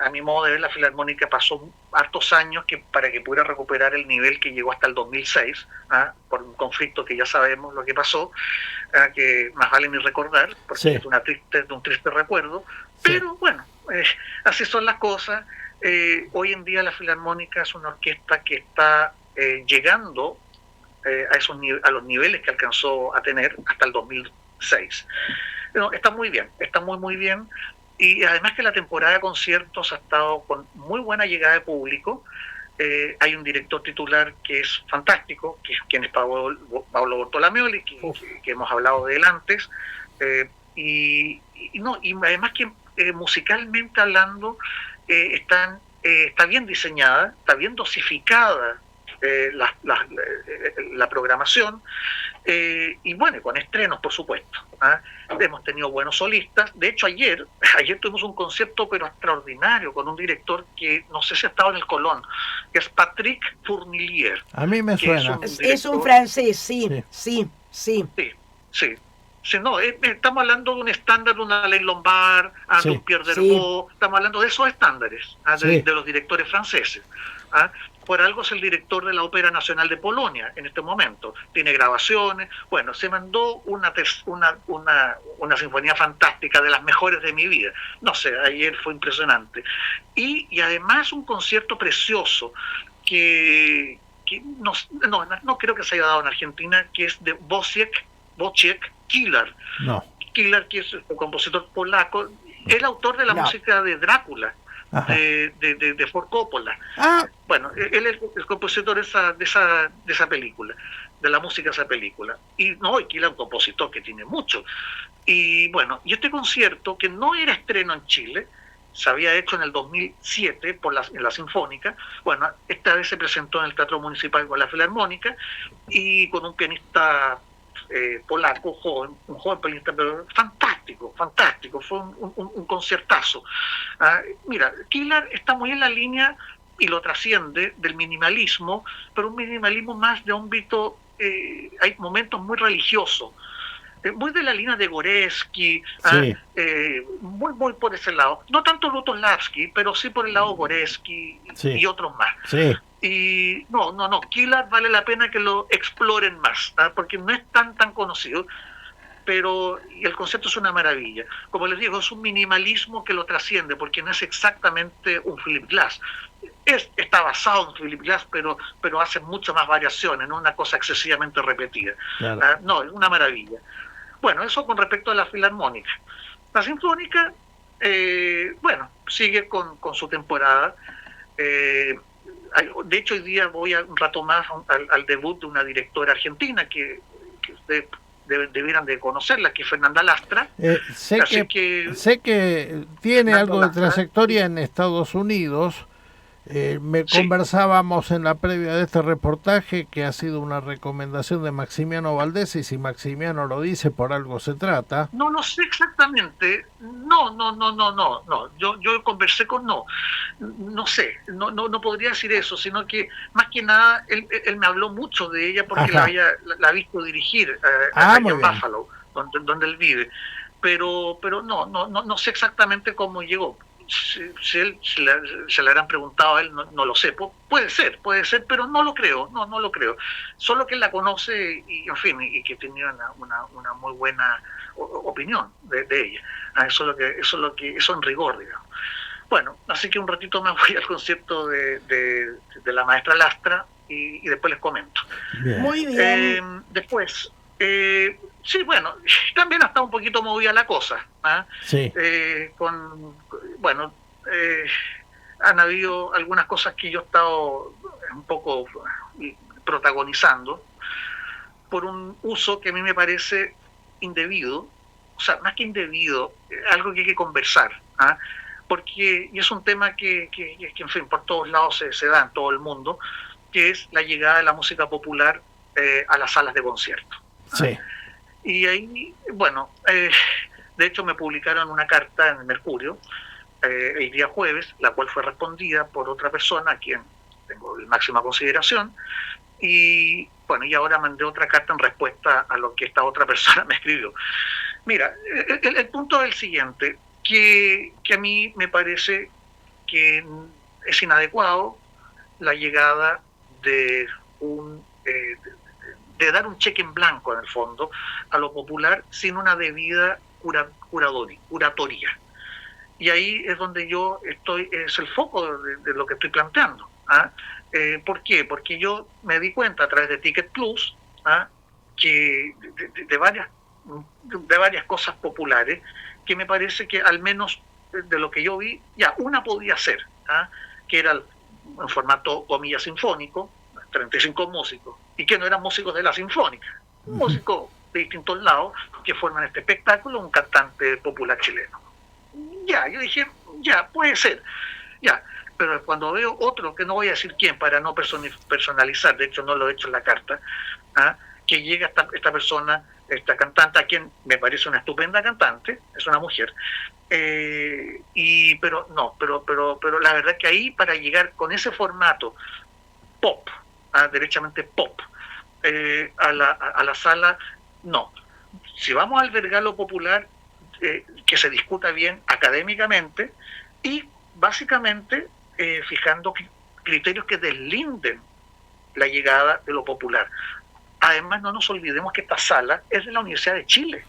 S6: A mi modo de ver, la Filarmónica pasó hartos años para que pudiera recuperar el nivel que llegó hasta el 2006, por un conflicto que ya sabemos lo que pasó, que más vale ni recordar, porque es un triste recuerdo, pero bueno, así son las cosas. Hoy en día la Filarmónica es una orquesta que está llegando a los niveles que alcanzó a tener hasta el 2006. Pero está muy bien, está muy bien. Y además que la temporada de conciertos ha estado con muy buena llegada de público. Hay un director titular que es fantástico, quien es Paolo Bortolamioli, que hemos hablado de él antes. Y además que musicalmente hablando está bien diseñada, está bien dosificada la programación, y bueno, con estrenos, por supuesto. Hemos tenido buenos solistas. De hecho, ayer tuvimos un concierto pero extraordinario con un director que no sé si ha estado en el Colón, que es Patrick Fournilier.
S4: A mí me suena.
S5: Es un francés, sí.
S6: Sí, no, estamos hablando de un estándar de una Alain Lombard, de un Pierre Dervaux, estamos hablando de esos estándares, de los directores franceses. Por algo es el director de la Ópera Nacional de Polonia en este momento. Tiene grabaciones. Bueno, se mandó una sinfonía fantástica, de las mejores de mi vida. No sé, ayer fue impresionante. Y además un concierto precioso que no creo que se haya dado en Argentina, que es de Wozniak Wojciech Kilar.
S4: No.
S6: Kilar, que es un compositor polaco, el autor de la música de Drácula, de Ford Coppola. Bueno, él es el compositor de esa película, de la música de esa película. Y Kilar es un compositor que tiene mucho. Y bueno, y este concierto, que no era estreno en Chile, se había hecho en el 2007 en la Sinfónica. Bueno, esta vez se presentó en el Teatro Municipal con la Filarmónica y con un pianista polaco, un joven pianista, pero fantástico, fue un conciertazo. Mira, Kilar está muy en la línea y lo trasciende del minimalismo, pero un minimalismo más de ámbito, hay momentos muy religiosos, muy de la línea de Goreski, muy por ese lado. No tanto Lutoslavski, pero sí por el lado Goreski y otros más.
S4: Sí.
S6: Y Kilar vale la pena que lo exploren más, porque no es tan conocido, pero el concepto es una maravilla. Como les digo, es un minimalismo que lo trasciende, porque no es exactamente un Philip Glass. Está basado en Philip Glass, pero hace muchas más variaciones, no una cosa excesivamente repetida. Claro. Es una maravilla. Bueno, eso con respecto a la Filarmónica. La Sinfónica, sigue con su temporada. De hecho, hoy día voy un rato más al debut de una directora argentina que ustedes debieran de conocerla, que es Fernanda Lastra.
S4: Sé que tiene algo de trayectoria en Estados Unidos. Conversábamos en la previa de este reportaje que ha sido una recomendación de Maximiano Valdés, y si Maximiano lo dice, por algo se trata.
S6: No sé exactamente. No. Yo conversé con no sé, no podría decir eso, sino que más que nada él me habló mucho de ella porque la ha visto dirigir en Buffalo, donde él vive. Pero no sé exactamente cómo llegó. Si él se le habrán preguntado a él, no lo sé. Puede ser, pero no lo creo. Solo que él la conoce y en fin, y que tenía una muy buena opinión de ella. Eso en rigor, digamos. Bueno, así que un ratito más voy al concierto de la maestra Lastra y después les comento.
S4: Bien.
S5: Muy bien.
S6: Después, sí, bueno, también ha estado un poquito movida la cosa.
S4: Sí.
S6: Han habido algunas cosas que yo he estado un poco protagonizando por un uso que a mí me parece indebido, o sea, más que indebido, algo que hay que conversar, porque y es un tema que en fin, por todos lados se da en todo el mundo, que es la llegada de la música popular a las salas de concierto.
S4: Sí.
S6: Y ahí, de hecho me publicaron una carta en el Mercurio el día jueves, la cual fue respondida por otra persona a quien tengo la máxima consideración, y ahora mandé otra carta en respuesta a lo que esta otra persona me escribió. Mira, el punto es el siguiente, que a mí me parece que es inadecuado la llegada de dar un cheque en blanco, en el fondo, a lo popular sin una debida curatoría. Y ahí es donde yo es el foco de lo que estoy planteando. ¿Por qué? Porque yo me di cuenta a través de Ticket Plus que de varias cosas populares que me parece que al menos de lo que yo vi, una podía ser, que era en formato, comillas, sinfónico, 35 músicos, y que no eran músicos de la Sinfónica, músicos de distintos lados que forman este espectáculo, un cantante popular chileno. Yo dije, puede ser, pero cuando veo otro, que no voy a decir quién para no personalizar, de hecho no lo he hecho en la carta, que llega esta persona, esta cantante, a quien me parece una estupenda cantante, es una mujer, pero la verdad que ahí, para llegar con ese formato pop, derechamente pop, a la sala, no. Si vamos a albergar lo popular, que se discuta bien académicamente y básicamente fijando criterios que deslinden la llegada de lo popular. Además, no nos olvidemos que esta sala es de la Universidad de Chile.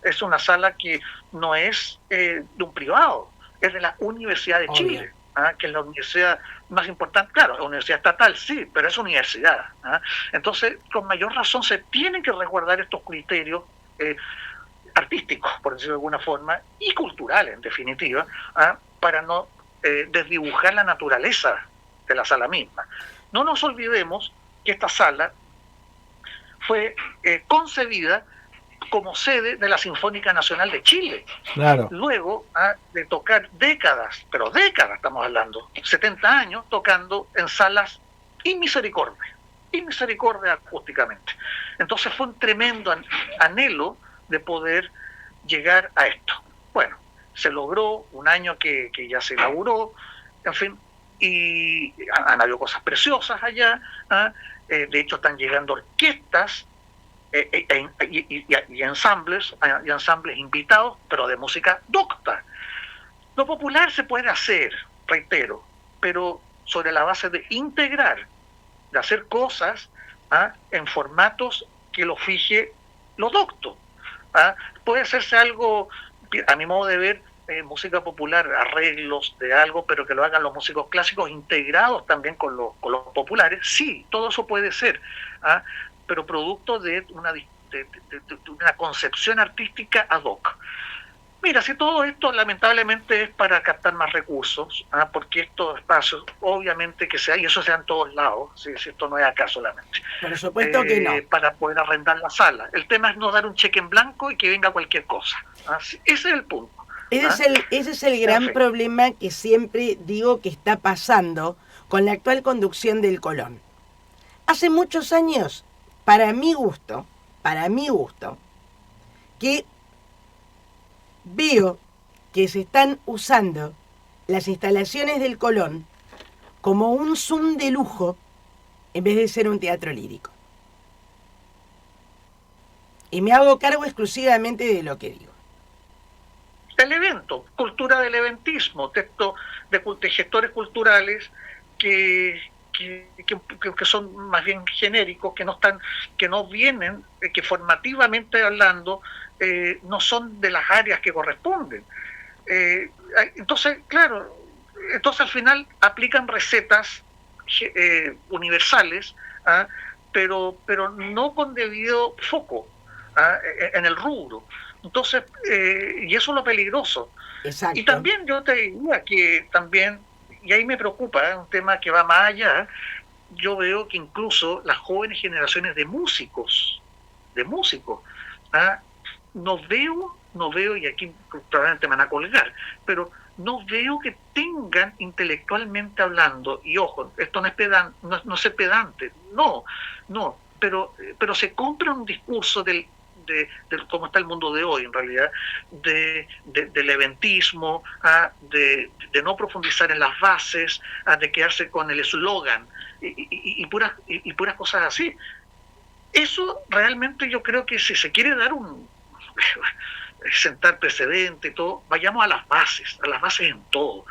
S6: Es una sala que no es de un privado, es de la Universidad de Chile. que es la universidad más importante, claro, la universidad estatal sí, pero es universidad. Entonces, con mayor razón se tienen que resguardar estos criterios artísticos, por decirlo de alguna forma, y culturales, en definitiva, para no desdibujar la naturaleza de la sala misma. No nos olvidemos que esta sala fue concebida como sede de la Sinfónica Nacional de Chile.
S4: Claro.
S6: Luego de tocar décadas, pero décadas estamos hablando, 70 años tocando en salas inmisericordia acústicamente. Entonces fue un tremendo anhelo de poder llegar a esto. Bueno, se logró, un año que ya se inauguró, en fin, y han habido cosas preciosas allá, de hecho están llegando orquestas y ensambles invitados, pero de música docta. Lo popular se puede hacer, reitero, pero sobre la base de integrar, de hacer cosas en formatos que lo fije lo docto. Puede hacerse algo, a mi modo de ver, música popular, arreglos de algo, pero que lo hagan los músicos clásicos integrados también con los populares. Sí, todo eso puede ser, pero producto de una concepción artística ad hoc. Mira, si todo esto lamentablemente es para captar más recursos, porque estos espacios, obviamente que sea, y eso sea en todos lados, si esto no es acá solamente.
S5: Por supuesto que no.
S6: Para poder arrendar la sala. El tema es no dar un cheque en blanco y que venga cualquier cosa. Ese es el punto.
S5: Ese es el gran problema que siempre digo que está pasando con la actual conducción del Colón. Hace muchos años, para mi gusto, que veo que se están usando las instalaciones del Colón como un Zoom de lujo en vez de ser un teatro lírico. Y me hago cargo exclusivamente de lo que digo.
S6: El evento, cultura del eventismo, texto de gestores culturales que son más bien genéricos, que no vienen, que formativamente hablando no son de las áreas que corresponden. Entonces, claro, al final aplican recetas universales, pero no con debido foco en el rubro. Entonces, y eso es lo peligroso.
S5: Exacto.
S6: Y también yo te diría que también, y ahí me preocupa, un tema que va más allá, yo veo que incluso las jóvenes generaciones de músicos, no veo, y aquí probablemente me van a colgar, pero no veo que tengan intelectualmente hablando, y ojo, esto no es no ser pedante, no, pero se compra un discurso de cómo está el mundo de hoy, en realidad, del eventismo, de no profundizar en las bases, de quedarse con el eslogan y puras cosas así. Eso realmente yo creo que si se quiere dar sentar precedente y todo, vayamos a las bases en todo.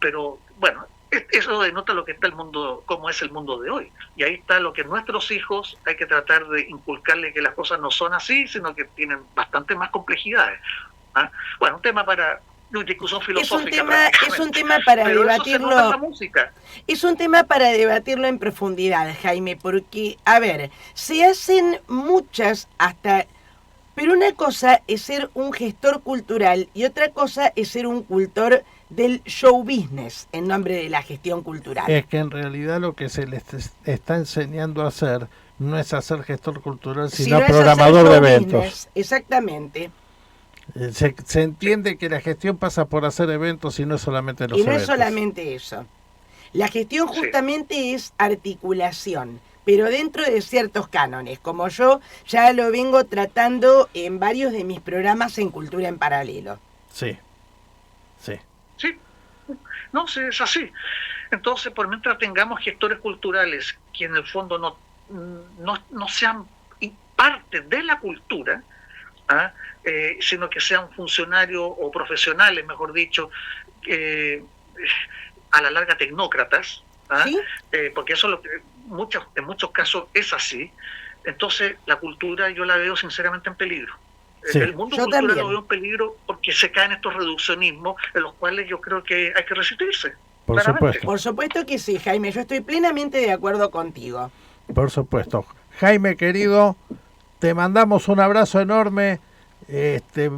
S6: Pero bueno, eso denota lo que está el mundo, cómo es el mundo de hoy. Y ahí está lo que nuestros hijos hay que tratar de inculcarles, que las cosas no son así, sino que tienen bastante más complejidades. Bueno, un tema para una discusión filosófica.
S5: Es un tema para
S6: pero
S5: debatirlo.
S6: Eso se nota en la música.
S5: Es un tema para debatirlo en profundidad, Jaime, porque, a ver, se hacen muchas hasta... Pero una cosa es ser un gestor cultural y otra cosa es ser un cultor del show business en nombre de la gestión cultural.
S4: Es que en realidad lo que se les está enseñando a hacer no es hacer gestor cultural, sino programador de eventos.
S5: Business, exactamente.
S4: Se entiende que la gestión pasa por hacer eventos y no solamente los
S5: eventos. Y no
S4: eventos.
S5: es solamente eso. La gestión justamente es articulación, pero dentro de ciertos cánones, como yo ya lo vengo tratando en varios de mis programas en Cultura en Paralelo.
S4: Sí.
S6: No, sí, es así. Entonces, por mientras tengamos gestores culturales que en el fondo no sean parte de la cultura, sino que sean funcionarios o profesionales, mejor dicho, a la larga tecnócratas,
S5: ¿sí?
S6: Porque eso en muchos casos es así. Entonces la cultura yo la veo sinceramente en peligro.
S4: Sí.
S6: El mundo
S5: Yo
S6: cultural
S5: también
S6: lo veo en peligro porque se caen estos reduccionismos en los cuales yo creo que hay que resistirse.
S4: Por
S6: claramente.
S4: supuesto.
S5: Por supuesto que sí, Jaime, yo estoy plenamente de acuerdo contigo.
S4: Por supuesto. Jaime, querido, te mandamos un abrazo enorme.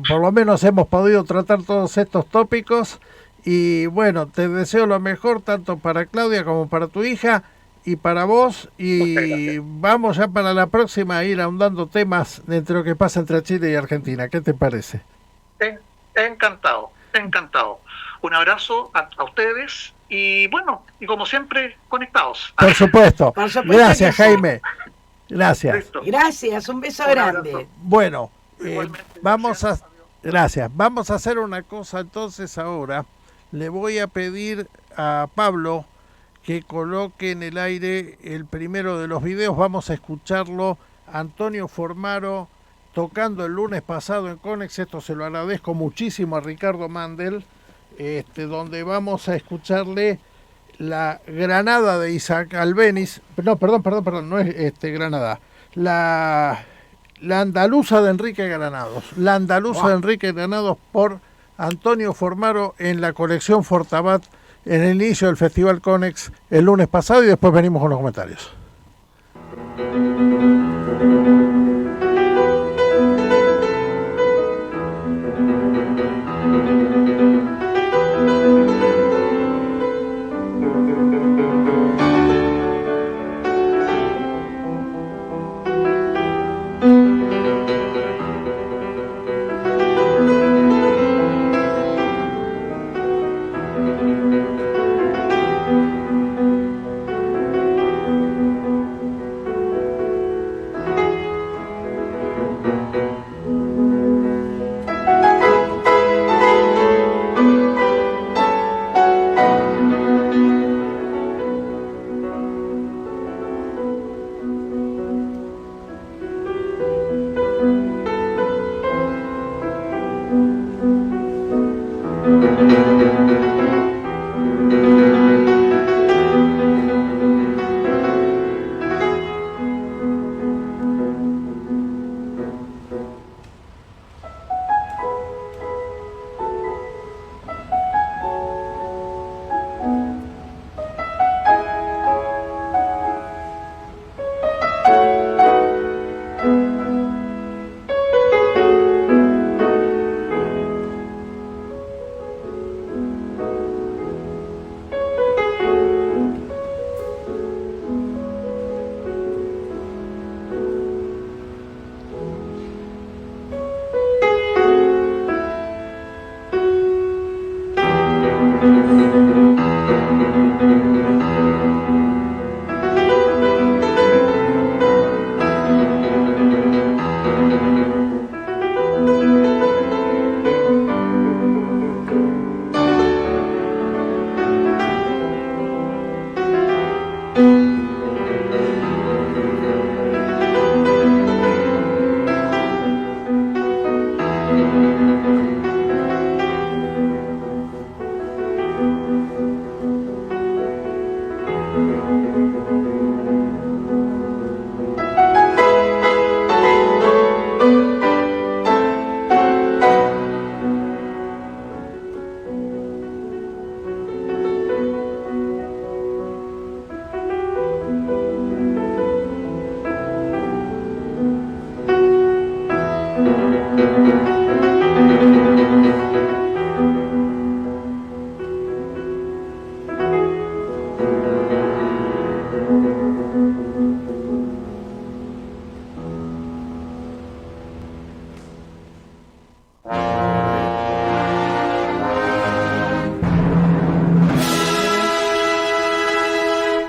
S4: Por lo menos hemos podido tratar todos estos tópicos. Y bueno, te deseo lo mejor tanto para Claudia como para tu hija y para vos. Y vamos ya para la próxima a ir ahondando temas entre lo que pasa entre Chile y Argentina. ¿Qué te parece?
S6: Encantado. Un abrazo a ustedes y bueno, y como siempre, conectados.
S4: Por supuesto.
S5: Por supuesto.
S4: Gracias,
S5: que sí.
S4: Jaime. Gracias.
S6: Listo.
S5: Gracias, un beso
S6: Un
S5: grande.
S6: abrazo.
S4: Bueno,
S6: Igualmente,
S4: vamos a...
S6: gracias. Adiós.
S4: Gracias. Vamos a hacer una cosa entonces ahora. Le voy a pedir a Pablo que coloque en el aire el primero de los videos. Vamos a escucharlo. Antonio Formaro tocando el lunes pasado en Conex. Esto se lo agradezco muchísimo a Ricardo Mandel. Donde vamos a escucharle la Granada de Isaac Albéniz. No, perdón, no es Granada. La Andaluza de Enrique Granados. La Andaluza de Enrique Granados por Antonio Formaro en la colección Fortabat en el inicio del Festival Conex el lunes pasado y después venimos con los comentarios.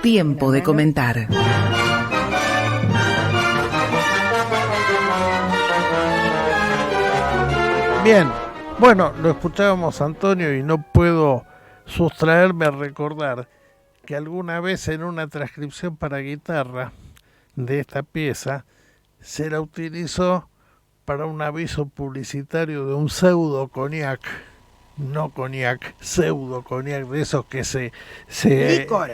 S1: Tiempo de comentar.
S4: Bien, bueno, lo escuchábamos Antonio y no puedo sustraerme a recordar que alguna vez en una transcripción para guitarra de esta pieza se la utilizó para un aviso publicitario de un pseudo cognac, no cognac, pseudo cognac, de esos que
S5: Licor.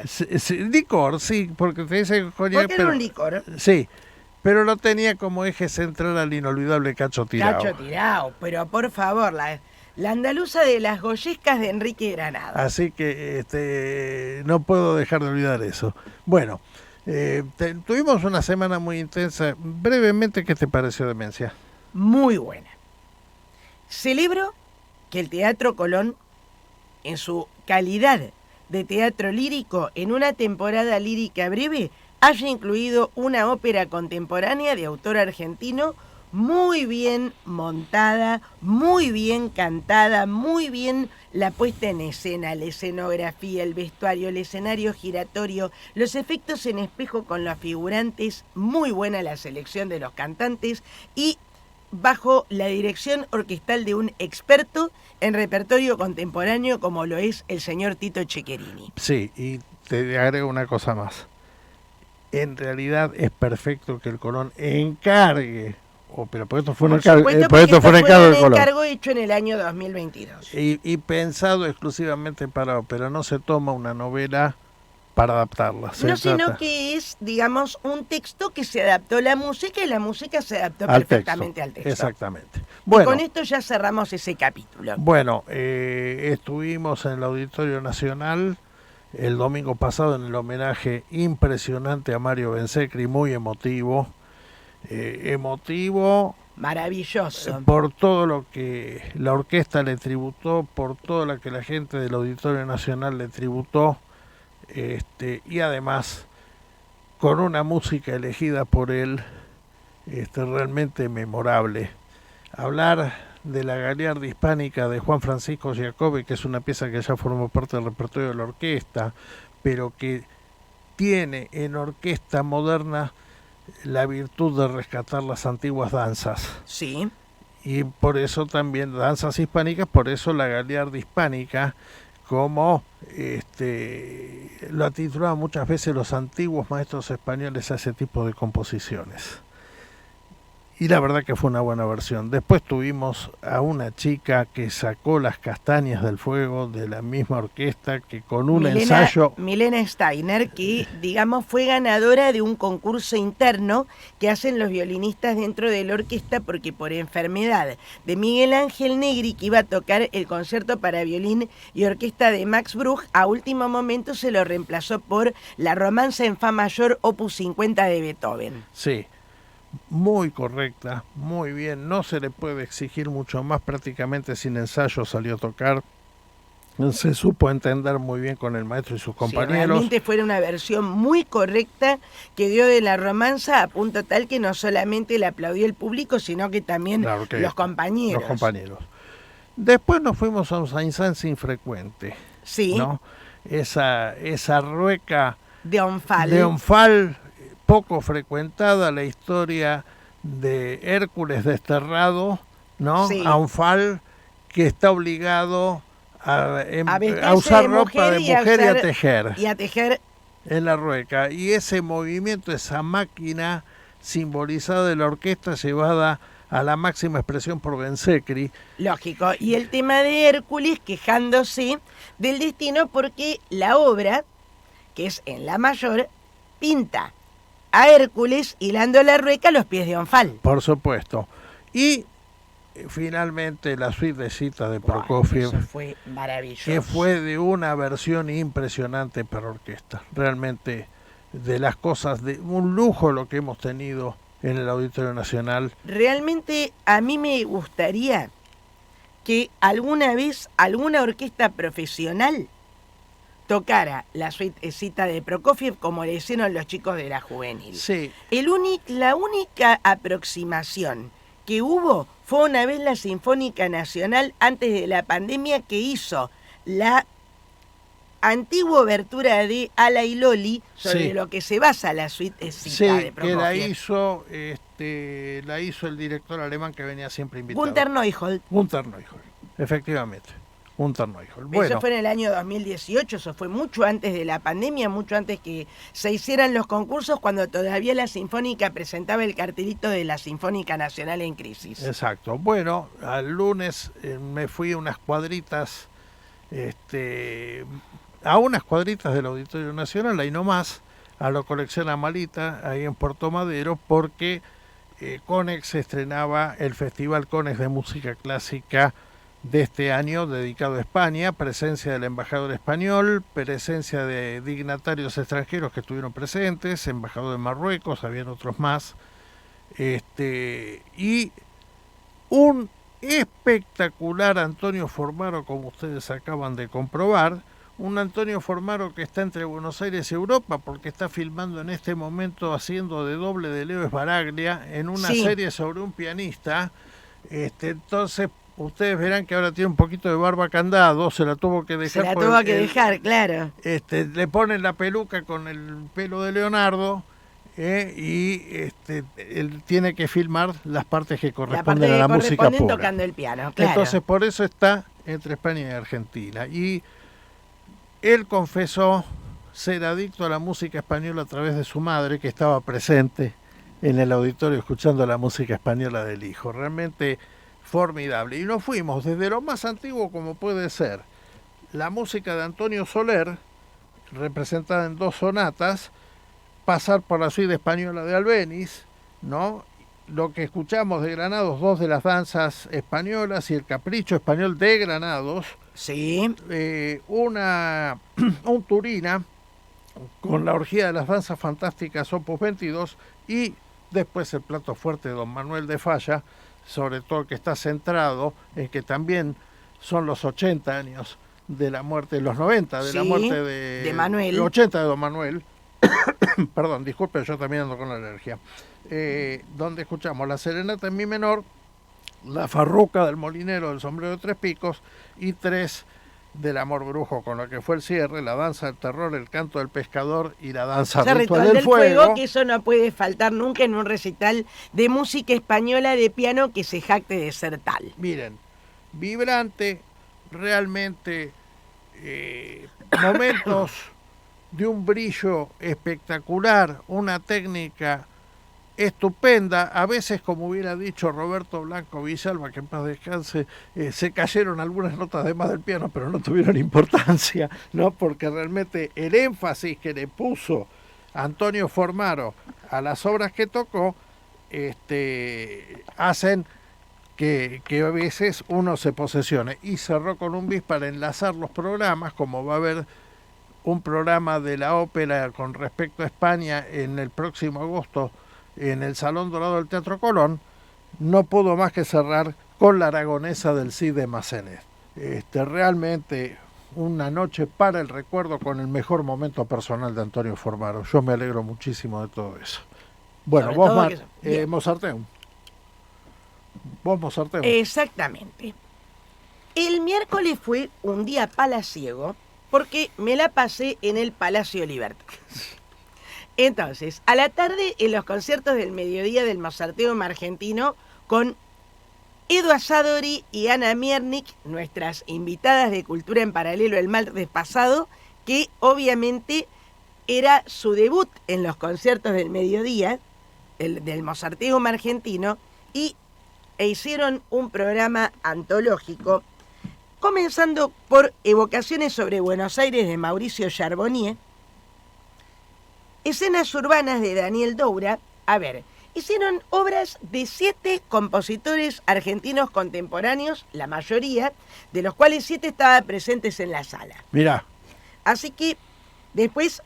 S4: licor, sí, porque te dice cognac,
S5: Porque era un licor.
S4: sí, pero lo tenía como eje central al inolvidable Cacho Tirao.
S5: Cacho Tirao, pero por favor, La andaluza de las Goyescas de Enrique Granado.
S4: Así que no puedo dejar de olvidar eso. Bueno, tuvimos una semana muy intensa. Brevemente, ¿qué te pareció Demencia?
S5: Muy buena. Celebro que el Teatro Colón, en su calidad de teatro lírico, en una temporada lírica breve, haya incluido una ópera contemporánea de autor argentino muy bien montada, muy bien cantada, muy bien la puesta en escena, la escenografía, el vestuario, el escenario giratorio, los efectos en espejo con los figurantes, muy buena la selección de los cantantes y bajo la dirección orquestal de un experto en repertorio contemporáneo como lo es el señor Tito Ceccherini.
S4: Sí, y te agrego una cosa más. En realidad es perfecto que el Colón encargue, pero por esto fue un encargo,
S5: encargo hecho en el año 2022.
S4: Y pensado exclusivamente para ópera, no se toma una novela para adaptarla.
S5: Sino que es, digamos, un texto que se adaptó a la música y la música se adaptó
S4: al
S5: perfectamente al texto.
S4: Exactamente. Bueno,
S5: y con esto ya cerramos ese capítulo.
S4: Bueno, estuvimos en el Auditorio Nacional el domingo pasado en el homenaje impresionante a Mario Bencecri, muy emotivo.
S5: Maravilloso.
S4: Por todo lo que la orquesta le tributó, por todo lo que la gente del Auditorio Nacional le tributó. Y además con una música elegida por él realmente memorable. Hablar de la Gagliarda Hispánica de Juan Francisco Giacobbe, que es una pieza que ya formó parte del repertorio de la orquesta, pero que tiene en orquesta moderna la virtud de rescatar las antiguas danzas.
S5: Sí.
S4: Y por eso también danzas hispánicas, por eso la Gagliarda Hispánica, como lo titulaban muchas veces los antiguos maestros españoles a ese tipo de composiciones. Y la verdad que fue una buena versión. Después tuvimos a una chica que sacó las castañas del fuego de la misma orquesta, que con un ensayo...
S5: Milena Steiner, que digamos fue ganadora de un concurso interno que hacen los violinistas dentro de la orquesta, porque por enfermedad de Miguel Ángel Negri, que iba a tocar el concierto para violín y orquesta de Max Bruch, a último momento se lo reemplazó por la romanza en fa mayor opus 50 de Beethoven.
S4: Sí. Muy correcta, muy bien, no se le puede exigir mucho más, prácticamente sin ensayo salió a tocar, se supo entender muy bien con el maestro y sus compañeros.
S5: Sí, realmente fue una versión muy correcta que dio de la romanza, a punto tal que no solamente le aplaudió el público, sino que también los compañeros.
S4: Después nos fuimos a un Saint-Saëns infrecuente,
S5: sí,
S4: ¿no? Esa rueca
S5: de
S4: Onfal, poco frecuentada, la historia de Hércules desterrado, ¿no?
S5: Sí.
S4: A Onfal, que está obligado a usar ropa de mujer y a tejer en la rueca. Y ese movimiento, esa máquina simbolizada de la orquesta llevada a la máxima expresión por Bencecri.
S5: Lógico. Y el tema de Hércules quejándose del destino porque la obra, que es en la mayor, pinta a Hércules hilando la rueca a los pies de Onfal.
S4: Por supuesto. Y finalmente la suite de cita de Prokofiev.
S5: Eso fue maravilloso.
S4: Que fue de una versión impresionante para orquesta. Realmente de las cosas, de un lujo lo que hemos tenido en el Auditorio Nacional.
S5: Realmente a mí me gustaría que alguna vez alguna orquesta profesional tocara la suitecita de Prokofiev como le hicieron los chicos de la juvenil.
S4: Sí.
S5: La única aproximación que hubo fue una vez la Sinfónica Nacional antes de la pandemia, que hizo la antigua obertura de Ala y Loli, sobre lo que se basa la suitecita de Prokofiev.
S4: Que la hizo el director alemán que venía siempre invitado.
S5: Gunther Neuhold,
S4: efectivamente.
S5: Eso fue en el año 2018, eso fue mucho antes de la pandemia, mucho antes que se hicieran los concursos, cuando todavía la Sinfónica presentaba el cartelito de la Sinfónica Nacional en crisis.
S4: Exacto. Bueno, al lunes me fui a unas cuadritas, del Auditorio Nacional, ahí nomás, a la colección Amalita, ahí en Puerto Madero, porque Conex estrenaba el Festival Conex de Música Clásica de este año dedicado a España, presencia del embajador español, presencia de dignatarios extranjeros que estuvieron presentes, embajador de Marruecos, habían otros más, y un espectacular Antonio Formaro, como ustedes acaban de comprobar, un Antonio Formaro que está entre Buenos Aires y Europa, porque está filmando en este momento haciendo de doble de Leo Sbaraglia en una serie sobre un pianista. Entonces ustedes verán que ahora tiene un poquito de barba candado, se la tuvo que dejar.
S5: Se la tuvo que dejar, claro.
S4: Le ponen la peluca con el pelo de Leonardo, y él tiene que filmar las partes que corresponden a la música pura.
S5: Tocando el piano, claro.
S4: Entonces por eso está entre España y Argentina. Y él confesó ser adicto a la música española a través de su madre, que estaba presente en el auditorio escuchando la música española del hijo. Realmente formidable. Y nos fuimos desde lo más antiguo como puede ser la música de Antonio Soler, representada en 2 sonatas, pasar por la suite española de Albéniz, ¿no? Lo que escuchamos de Granados, 2 de las danzas españolas y el capricho español de Granados.
S5: Sí.
S4: Un Turina con la orgía de las danzas fantásticas Opus 22 y después el plato fuerte de Don Manuel de Falla, sobre todo que está centrado en que también son los 80 años de la muerte, los 90 de la muerte de
S5: Manuel.
S4: Los 80 de Don Manuel. Perdón, disculpe, yo también ando con la alergia. Donde escuchamos la serenata en mi menor, la farruca del molinero del sombrero de 3 picos y 3 del amor brujo, con lo que fue el cierre, la danza del terror, el canto del pescador y la danza ritual del fuego.
S5: Que eso no puede faltar nunca en un recital de música española de piano que se jacte de ser tal.
S4: Miren, vibrante, realmente momentos de un brillo espectacular, una técnica estupenda. A veces, como hubiera dicho Roberto Blanco Villalba, que en paz descanse, se cayeron algunas notas de más del piano, pero no tuvieron importancia, ¿no? Porque realmente el énfasis que le puso Antonio Formaro a las obras que tocó, hacen que a veces uno se posesione. Y cerró con un bis para enlazar los programas, como va a haber un programa de la ópera con respecto a España en el próximo agosto en el Salón Dorado del Teatro Colón. No pudo más que cerrar con la aragonesa del Cid de Massenet. Realmente una noche para el recuerdo con el mejor momento personal de Antonio Formaro. Yo me alegro muchísimo de todo eso. Bueno, vos, Mozarteum. Vos, Mozarteum.
S5: Exactamente. El miércoles fue un día palaciego porque me la pasé en el Palacio Libertad. Entonces, a la tarde, en los conciertos del mediodía del Mozarteum argentino, con Edu Asadori y Ana Miernik, nuestras invitadas de Cultura en Paralelo el martes pasado, que obviamente era su debut en los conciertos del mediodía, del Mozarteum argentino, e hicieron un programa antológico, comenzando por Evocaciones sobre Buenos Aires de Mauricio Charbonnier, Escenas urbanas de Daniel Doura. A ver, hicieron obras de 7 compositores argentinos contemporáneos, la mayoría, de los cuales 7 estaban presentes en la sala.
S4: Mirá.
S5: Así que después,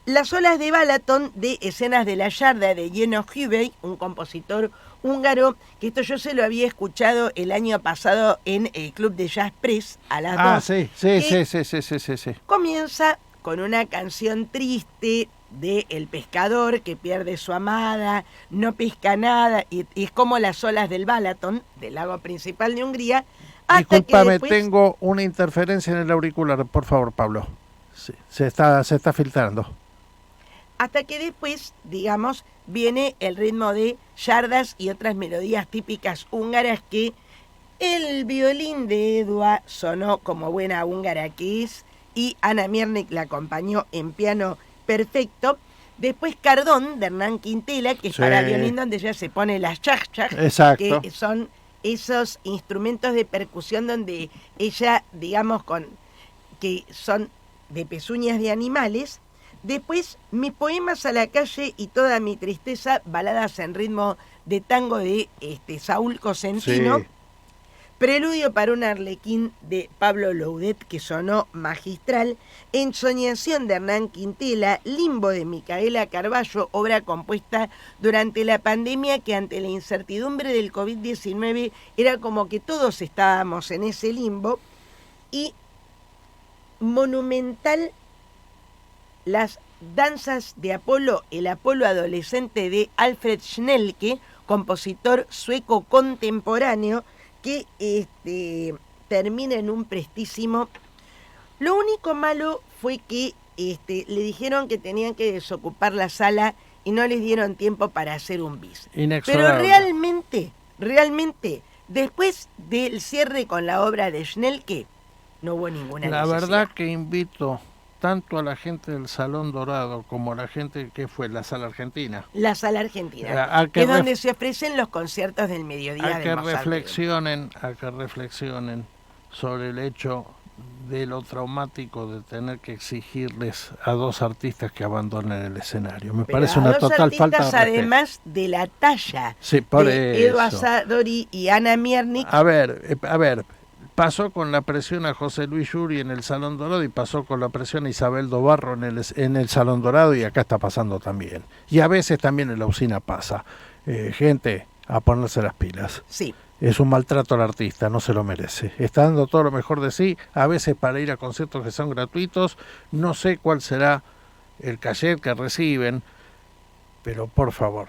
S5: Las olas de Balaton de Escenas de la Yarda de Jenő Hüvely, un compositor húngaro, que esto yo se lo había escuchado el año pasado en el Club de Jazz Press a las 2.
S4: Sí.
S5: Comienza con una canción triste de el pescador que pierde su amada, no pesca nada, y es como las olas del Balaton, del lago principal de Hungría.
S4: Discúlpame, después... tengo una interferencia en el auricular, por favor, Pablo. Sí, se está filtrando.
S5: Hasta que después, digamos, viene el ritmo de yardas y otras melodías típicas húngaras que el violín de Edua sonó como buena húngara que es, y Ana Miernik la acompañó en piano perfecto. Después Cardón de Hernán Quintela, que es para violín donde ya se pone las chach-chach, que son esos instrumentos de percusión donde ella, digamos, que son de pezuñas de animales. Después, Mis poemas a la calle y Toda mi tristeza, baladas en ritmo de tango de Saúl Cosentino. Sí. Preludio para un arlequín de Pablo Loudet, que sonó magistral. Ensoñación de Hernán Quintela. Limbo de Micaela Carballo, obra compuesta durante la pandemia, que ante la incertidumbre del COVID-19 era como que todos estábamos en ese limbo. Y monumental, las danzas de Apolo, el Apolo adolescente de Alfred Schnelke, compositor sueco contemporáneo, que termina en un prestísimo. Lo único malo fue que le dijeron que tenían que desocupar la sala y no les dieron tiempo para hacer un bis. Pero realmente, después del cierre con la obra de Schnelke, no hubo ninguna necesidad.
S4: La verdad que invito tanto a la gente del Salón Dorado como a la gente que fue la Sala Argentina.
S5: La Sala Argentina, que es donde se ofrecen los conciertos del mediodía. A que reflexionen
S4: sobre el hecho de lo traumático de tener que exigirles a dos artistas que abandonen el escenario. Me parece una total falta de respeto. Además
S5: de la talla
S4: de
S5: Edo Asadori y Ana Miernik.
S4: A ver, pasó con la presión a José Luis Yuri en el Salón Dorado y pasó con la presión a Isabel Dobarro en el Salón Dorado, y acá está pasando también. Y a veces también en la usina pasa. Gente, a ponerse las pilas.
S5: Sí.
S4: Es un maltrato al artista, no se lo merece. Está dando todo lo mejor de sí, a veces para ir a conciertos que son gratuitos. No sé cuál será el cachet que reciben, pero por favor,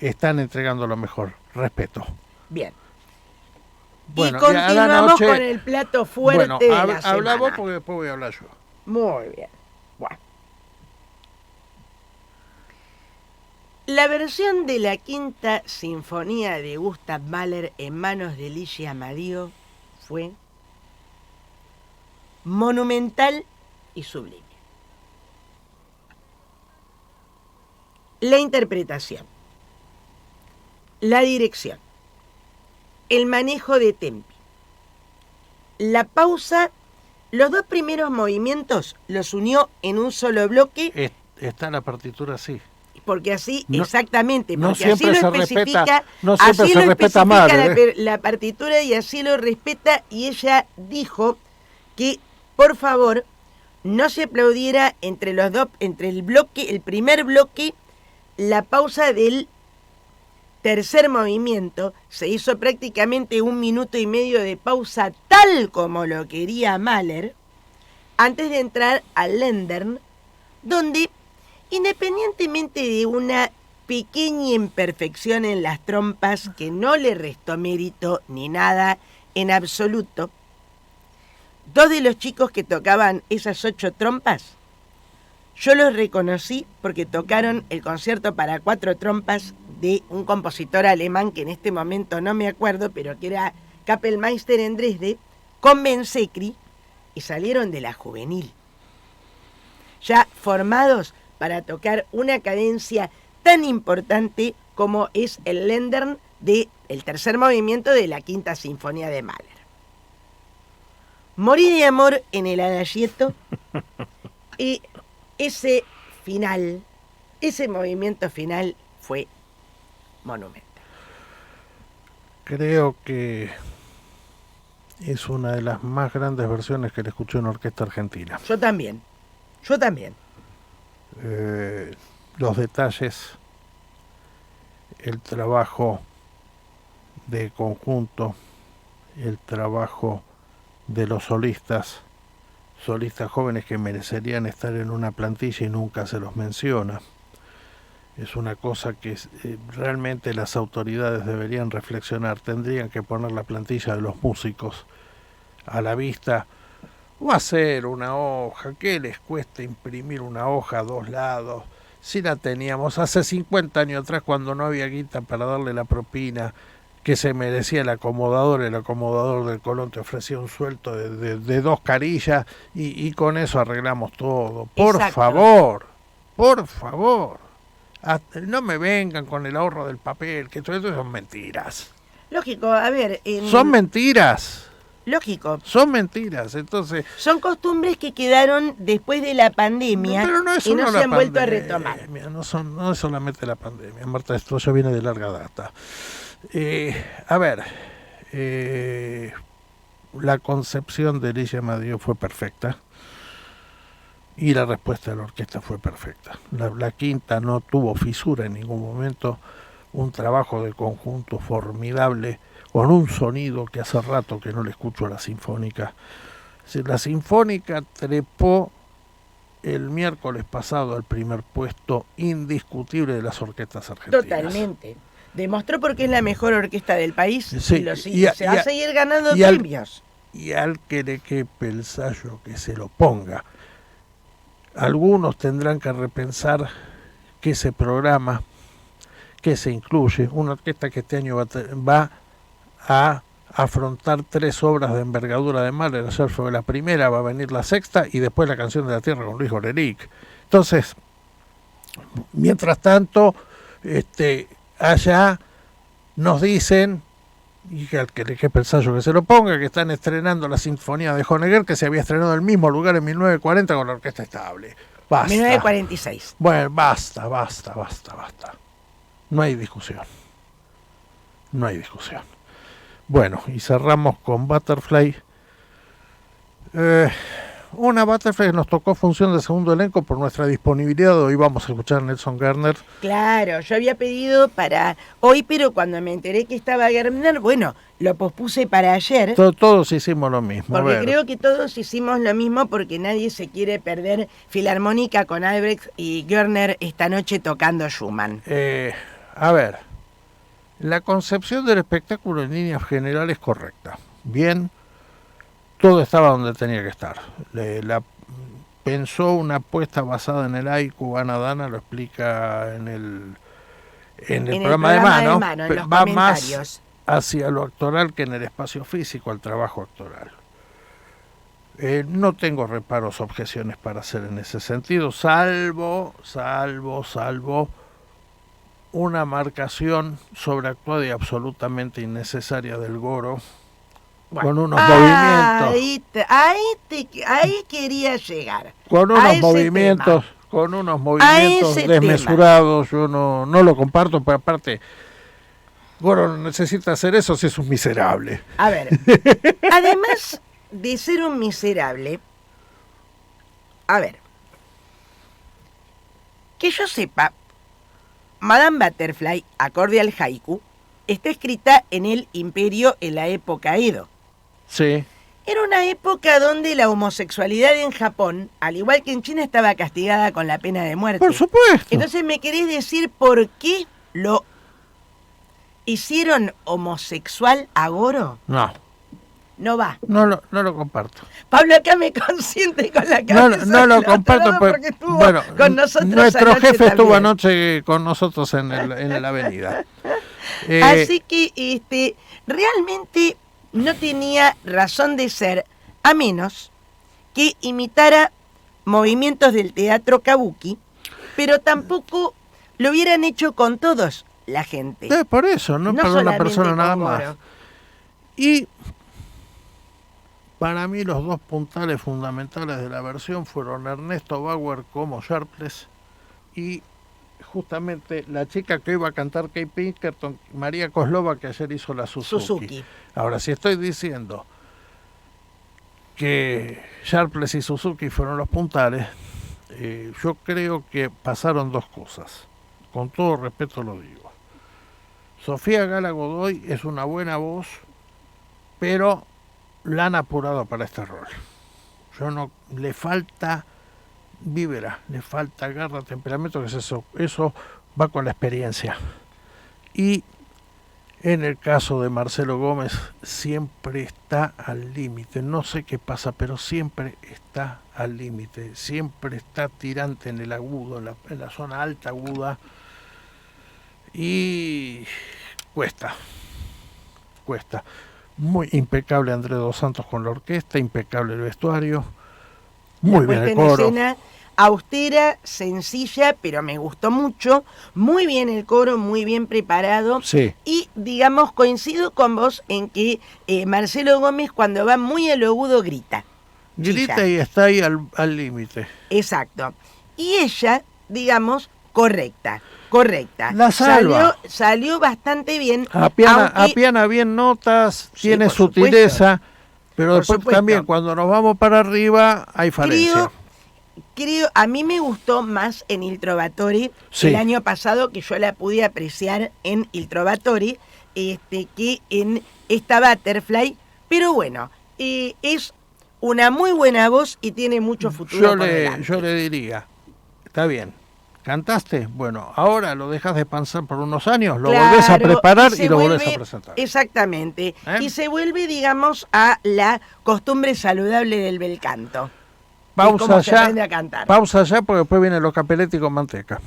S4: están entregando lo mejor. Respeto.
S5: Bien.
S4: Bueno,
S5: y continuamos con el plato fuerte de la semana.
S4: Habla vos porque después voy a hablar yo.
S5: Muy bien. Bueno. La versión de la Quinta Sinfonía de Gustav Mahler en manos de Ligia Amadio fue monumental y sublime. La interpretación, la dirección, el manejo de tempi, la pausa, los dos primeros movimientos los unió en un solo bloque.
S4: Está en la partitura así.
S5: Porque así, exactamente,
S4: no
S5: porque así lo especifica, la partitura, y así lo respeta. Y ella dijo que, por favor, no se aplaudiera entre los dos, entre el primer bloque, la pausa del tercer movimiento. Se hizo prácticamente 1 minuto y medio de pausa, tal como lo quería Mahler, antes de entrar al Ländern, donde, independientemente de una pequeña imperfección en las trompas que no le restó mérito ni nada en absoluto, 2 de los chicos que tocaban esas 8 trompas, yo los reconocí porque tocaron el concierto para 4 trompas de un compositor alemán que en este momento no me acuerdo, pero que era Kapellmeister en Dresde, con Ben-Sekri, y salieron de la juvenil, ya formados para tocar una cadencia tan importante como es el Ländern del tercer movimiento de la Quinta Sinfonía de Mahler. Morí de amor en el Adagietto, y ese final, ese movimiento final fue monumental.
S4: Creo que es una de las más grandes versiones que le escuché en orquesta argentina.
S5: Yo también.
S4: Los detalles, el trabajo de conjunto, el trabajo de los solistas jóvenes que merecerían estar en una plantilla y nunca se los menciona. Es una cosa que realmente las autoridades deberían reflexionar. Tendrían que poner la plantilla de los músicos a la vista, o hacer una hoja. ¿Qué les cuesta imprimir una hoja a 2 lados? Si la teníamos hace 50 años atrás, cuando no había guita para darle la propina que se merecía el acomodador del Colón te ofrecía un sueldo de 2 carillas y con eso arreglamos todo. Por favor, no me vengan con el ahorro del papel, que todo eso son mentiras.
S5: Lógico, a ver...
S4: Son mentiras.
S5: Lógico.
S4: Son mentiras, entonces...
S5: Son costumbres que quedaron después de la pandemia y no se han vuelto a retomar.
S4: No es solamente la pandemia, Marta, esto ya viene de larga data. A ver, la concepción de Elia Madrid fue perfecta y la respuesta de la orquesta fue perfecta. La quinta no tuvo fisura en ningún momento, un trabajo de conjunto formidable, con un sonido que hace rato que no le escucho a la Sinfónica. La Sinfónica trepó el miércoles pasado al primer puesto indiscutible de las orquestas argentinas.
S5: Totalmente. Demostró porque es la mejor orquesta del país,
S4: sí,
S5: se va a seguir ganando premios.
S4: Y al que le quepe el sayo que se lo ponga. Algunos tendrán que repensar qué se programa, qué se incluye. Una orquesta que este año va a afrontar 3 obras de envergadura de Mahler. Ayer fue la primera, va a venir la sexta y después la Canción de la Tierra con Luis Gorelick. Entonces, mientras tanto, allá nos dicen, y que al que le quepe el sayo que se lo ponga, que están estrenando la Sinfonía de Honegger, que se había estrenado en el mismo lugar en 1940 con la Orquesta Estable. Basta.
S5: 1946.
S4: Bueno, basta. No hay discusión. Bueno, y cerramos con Butterfly. Una Butterfly que nos tocó función de segundo elenco por nuestra disponibilidad. Hoy vamos a escuchar a Nelson Gerner.
S5: Claro, yo había pedido para hoy, pero cuando me enteré que estaba Gerner, bueno, lo pospuse para ayer.
S4: Todos hicimos lo mismo.
S5: Porque creo que todos hicimos lo mismo, porque nadie se quiere perder Filarmónica con Albrecht y Gerner esta noche tocando Schumann.
S4: A ver, la concepción del espectáculo en líneas generales es correcta. Bien, todo estaba donde tenía que estar. Pensó una apuesta basada en el haiku. Ana Dana lo explica en el programa de mano. Va más hacia lo actoral que en el espacio físico, al trabajo actoral. No tengo reparos, objeciones para hacer en ese sentido, salvo una marcación sobreactuada y absolutamente innecesaria del Goro. Bueno, con unos movimientos.
S5: Ahí quería llegar.
S4: Con unos movimientos desmesurados. Yo no lo comparto, pero aparte, Goro no necesita hacer eso si es un miserable.
S5: A ver, además de ser un miserable, a ver, que yo sepa, Madame Butterfly, acorde al haiku, está escrita en el Imperio en la época Edo.
S4: Sí.
S5: Era una época donde la homosexualidad en Japón, al igual que en China, estaba castigada con la pena de muerte.
S4: Por supuesto.
S5: Entonces, ¿me querés decir por qué lo hicieron homosexual a Goro?
S4: No.
S5: No va.
S4: No lo comparto.
S5: Pablo acá me consiente con la cabeza.
S4: No lo comparto
S5: porque estuvo con nosotros.
S4: Nuestro jefe
S5: también
S4: estuvo anoche con nosotros en la avenida.
S5: Así que realmente no tenía razón de ser, a menos que imitara movimientos del teatro kabuki, pero tampoco lo hubieran hecho con todos la gente.
S4: Por eso, no para una persona nada más. Y para mí los dos puntales fundamentales de la versión fueron Ernesto Bauer como Sharpless y justamente la chica que iba a cantar Kate Pinkerton, María Kozlova, que ayer hizo la Suzuki. Ahora, si estoy diciendo que Sharpless y Suzuki fueron los puntales, yo creo que pasaron dos cosas. Con todo respeto lo digo. Sofía Gala Godoy es una buena voz, pero la han apurado para este rol. Le falta vívera, le falta garra, temperamento, que es eso va con la experiencia. Y en el caso de Marcelo Gómez siempre está al límite, no sé qué pasa, pero siempre está al límite, siempre está tirante en el agudo, en la zona alta aguda, y cuesta. Muy impecable Andrés Dos Santos con la orquesta, impecable el vestuario, muy bien el coro.
S5: Escena austera, sencilla, pero me gustó mucho. Muy bien el coro, muy bien preparado.
S4: Sí.
S5: Y, digamos, coincido con vos en que Marcelo Gómez, cuando va muy a lo agudo, grita.
S4: Grita y está ahí al límite.
S5: Exacto. Y ella, digamos, Correcta.
S4: La salva.
S5: Salió bastante bien.
S4: Apiana bien notas,
S5: Sí,
S4: tiene
S5: por
S4: sutileza, pero
S5: Por
S4: después
S5: supuesto.
S4: también cuando nos vamos para arriba hay falencia.
S5: Creo, a mí me gustó más en Il Trovatore
S4: Sí.
S5: el año pasado, que yo la pude apreciar en Il Trovatore, que en esta Butterfly, pero bueno, es una muy buena voz y tiene mucho futuro por delante.
S4: Yo le diría, está bien, cantaste, bueno, ahora lo dejas descansar por unos años, lo
S5: Claro,
S4: volvés a preparar
S5: se
S4: y lo volvés
S5: vuelve-
S4: a presentar.
S5: Exactamente.
S4: ¿Eh?
S5: Y se vuelve, digamos, a la costumbre saludable del bel canto. que es
S4: Pausa
S5: como se
S4: ya,
S5: aprende a cantar.
S4: pausa ya, porque después vienen los capeletti con manteca.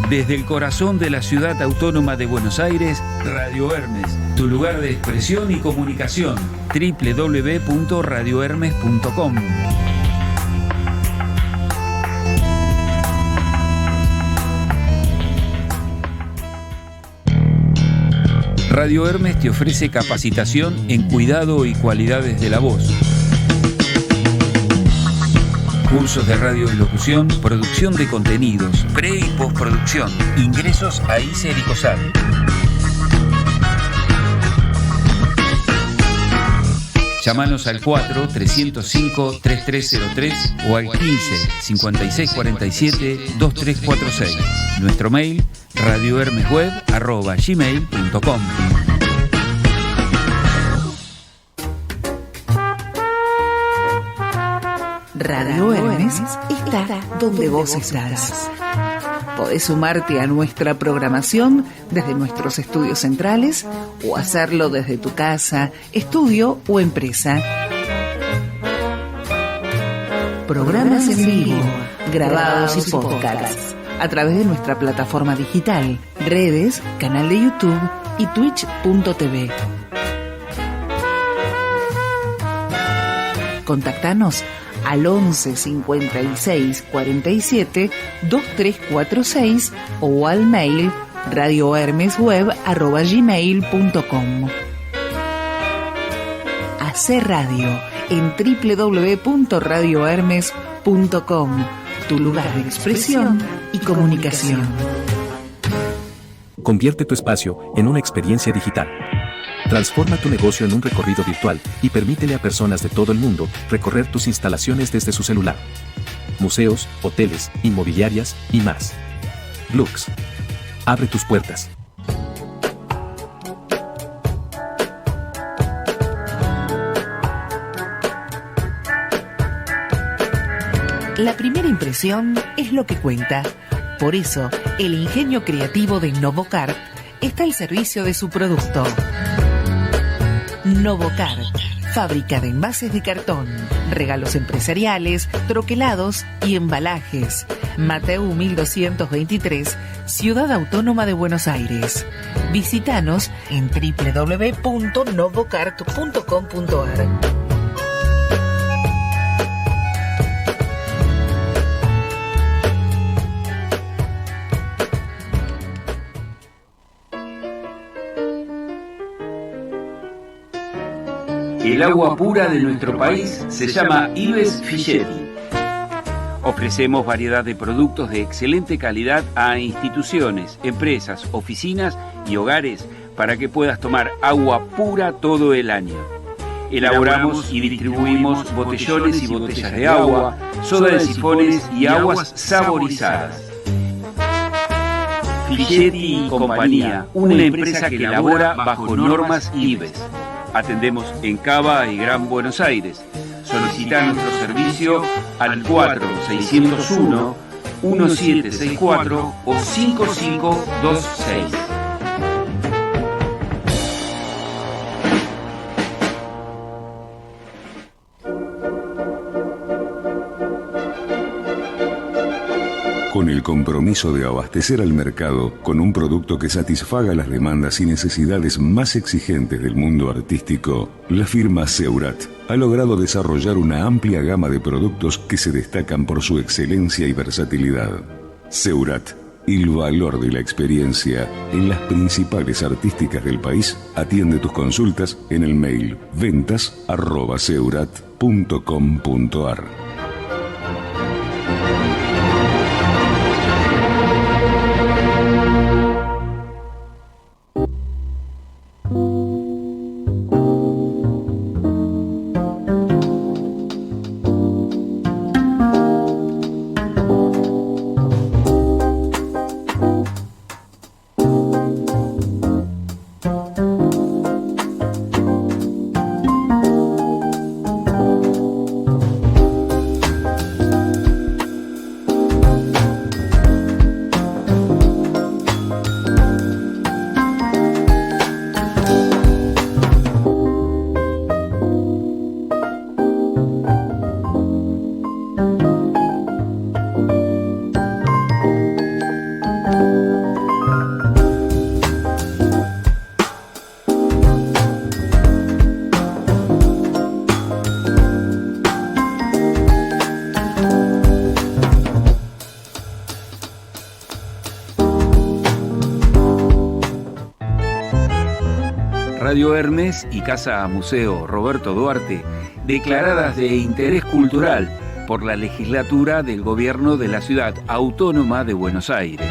S2: Desde el corazón de la ciudad autónoma de Buenos Aires, Radio Hermes, tu lugar de expresión y comunicación. www.radiohermes.com. Radio Hermes te ofrece capacitación en cuidado y cualidades de la voz. Cursos de radiolocución, producción de contenidos, pre y postproducción, ingresos a ICER y COSAD. Llámanos al 4-305-3303 o al 15-5647-2346. Nuestro mail radiohermesweb@gmail.com.
S1: Radio Hermes está donde vos estás. Podés sumarte a nuestra programación desde nuestros estudios centrales o hacerlo desde tu casa, estudio o empresa. Programas en vivo, grabados y podcasts a través de nuestra plataforma digital, redes, canal de YouTube y twitch.tv. Contactanos al 11 56 47 2346 o al mail radiohermesweb@gmail.com. Hacé radio en www.radiohermes.com, tu lugar de expresión y comunicación.
S7: Convierte tu espacio en una experiencia digital. Transforma tu negocio en un recorrido virtual y permítele a personas de todo el mundo recorrer tus instalaciones desde su celular. Museos, hoteles, inmobiliarias y más. Lux. Abre tus puertas.
S1: La primera impresión es lo que cuenta. Por eso, el ingenio creativo de Novocart está al servicio de su producto. Novocart, fábrica de envases de cartón, regalos empresariales, troquelados y embalajes. Mateu 1223, Ciudad Autónoma de Buenos Aires. Visítanos en www.novocart.com.ar.
S2: El agua pura de nuestro país se llama Ives Fischetti. Ofrecemos variedad de productos de excelente calidad a instituciones, empresas, oficinas y hogares para que puedas tomar agua pura todo el año. Elaboramos y distribuimos botellones y botellas de agua, soda de sifones y aguas saborizadas. Fischetti y Compañía, una empresa que elabora bajo normas Ives. Atendemos en Cava y Gran Buenos Aires. Solicita nuestro servicio al 4601-1764 o 5526.
S3: Con el compromiso de abastecer al mercado con un producto que satisfaga las demandas y necesidades más exigentes del mundo artístico, la firma Seurat ha logrado desarrollar una amplia gama de productos que se destacan por su excelencia y versatilidad. Seurat, El valor de la experiencia en las principales artísticas del país. Atiende tus consultas en el mail ventas@seurat.com.ar.
S2: Radio Hermes y Casa Museo Roberto Duarte, declaradas de interés cultural por la legislatura del Gobierno de la Ciudad Autónoma de Buenos Aires.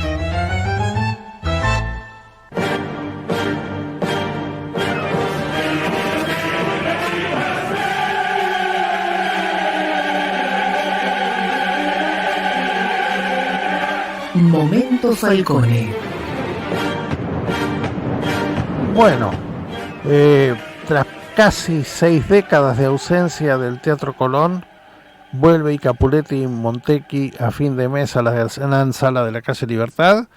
S1: Momento Falcone.
S4: Bueno, tras casi 6 décadas de ausencia del Teatro Colón, vuelve Capuletti y Montecchi a fin de mes a la gran sala de la calle Libertad,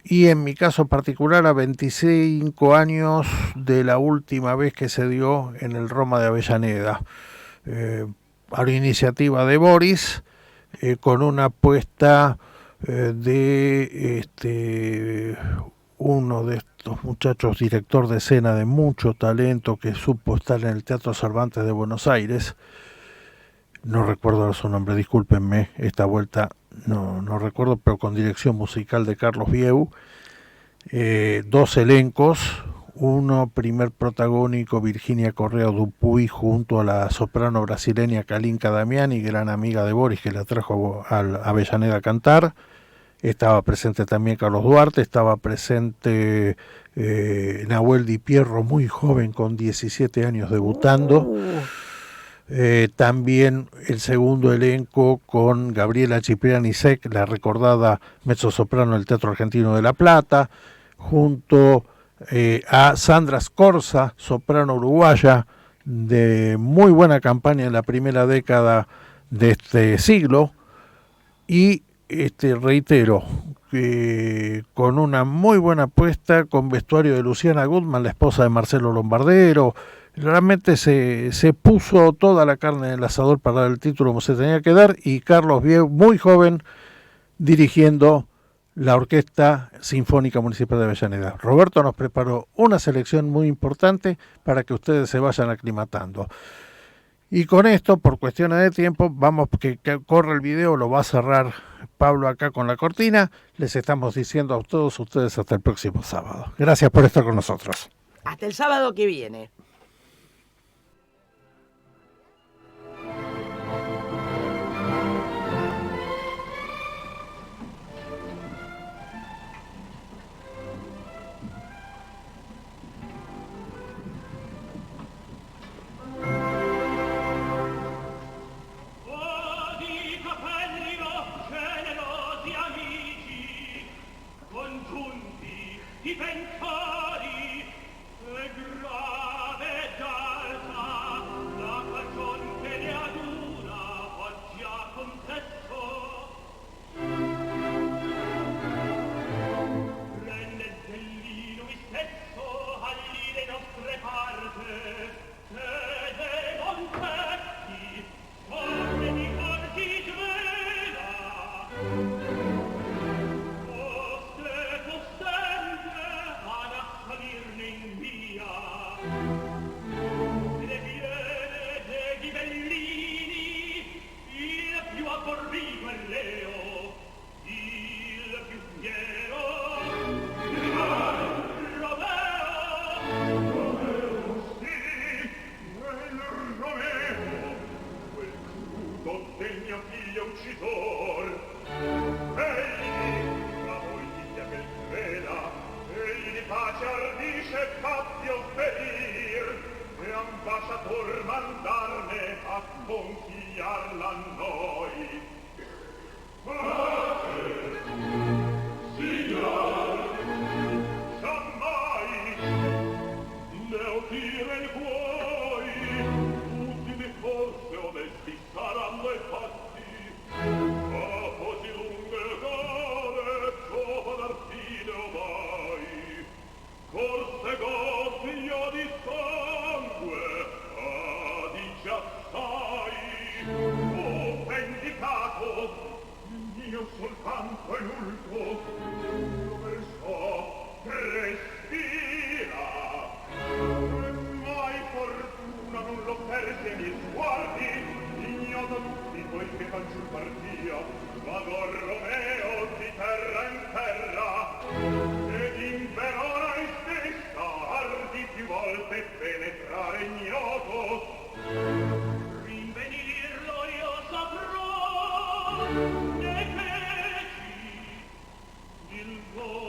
S4: y en mi caso particular a 25 años de la última vez que se dio en el Roma de Avellaneda, a la iniciativa de Boris, con una apuesta de uno de estos muchachos, director de escena de mucho talento, que supo estar en el Teatro Cervantes de Buenos Aires. No recuerdo su nombre, discúlpenme, esta vuelta no recuerdo, pero con dirección musical de Carlos Vieu. 2 elencos, uno primer protagónico, Virginia Correa Dupuy, junto a la soprano brasileña Kalinka Damiani, gran amiga de Boris, que la trajo a Avellaneda a cantar. Estaba presente también Carlos Duarte, estaba presente Nahuel Di Pierro, muy joven, con 17 años debutando. También el segundo elenco con Gabriela Cipriani Sec, la recordada mezzosoprano del Teatro Argentino de La Plata, junto a Sandra Scorza, soprano uruguaya de muy buena campaña en la primera década de este siglo, y reitero, con una muy buena apuesta, con vestuario de Luciana Gutman, la esposa de Marcelo Lombardero. Realmente se puso toda la carne en el asador para dar el título como se tenía que dar, y Carlos Vieu, muy joven, dirigiendo la Orquesta Sinfónica Municipal de Avellaneda. Roberto nos preparó una selección muy importante para que ustedes se vayan aclimatando. Y con esto, por cuestiones de tiempo, vamos, que corre el video, lo va a cerrar Pablo acá con la cortina. Les estamos diciendo a todos ustedes hasta el próximo sábado. Gracias por estar con nosotros.
S5: Hasta el sábado que viene.
S8: I ben cari e grave Sostegno figlio uccidor. Egli, la voglia che creda, egli di pace ardisce fatti obbedire, e ambasciator mandarne a configliarla a noi. Pace, signor, giammai, ne udire il cuoi, utili forse onesti saranno i fatti, ma così lunghe gare, giovane artile omai, forse goffio di sangue, adice assai, oh vendicato, io soltanto in ulto, lo versò, respira, e mai fortuna non lo perse ai miei sguardi, ignoto tutti voi che fanciul partia, vado Romeo di terra in terra, ed in Verona in stessa ardi più volte penetrare ignoto. Rinvenirlo io saprò, ne feci il voto.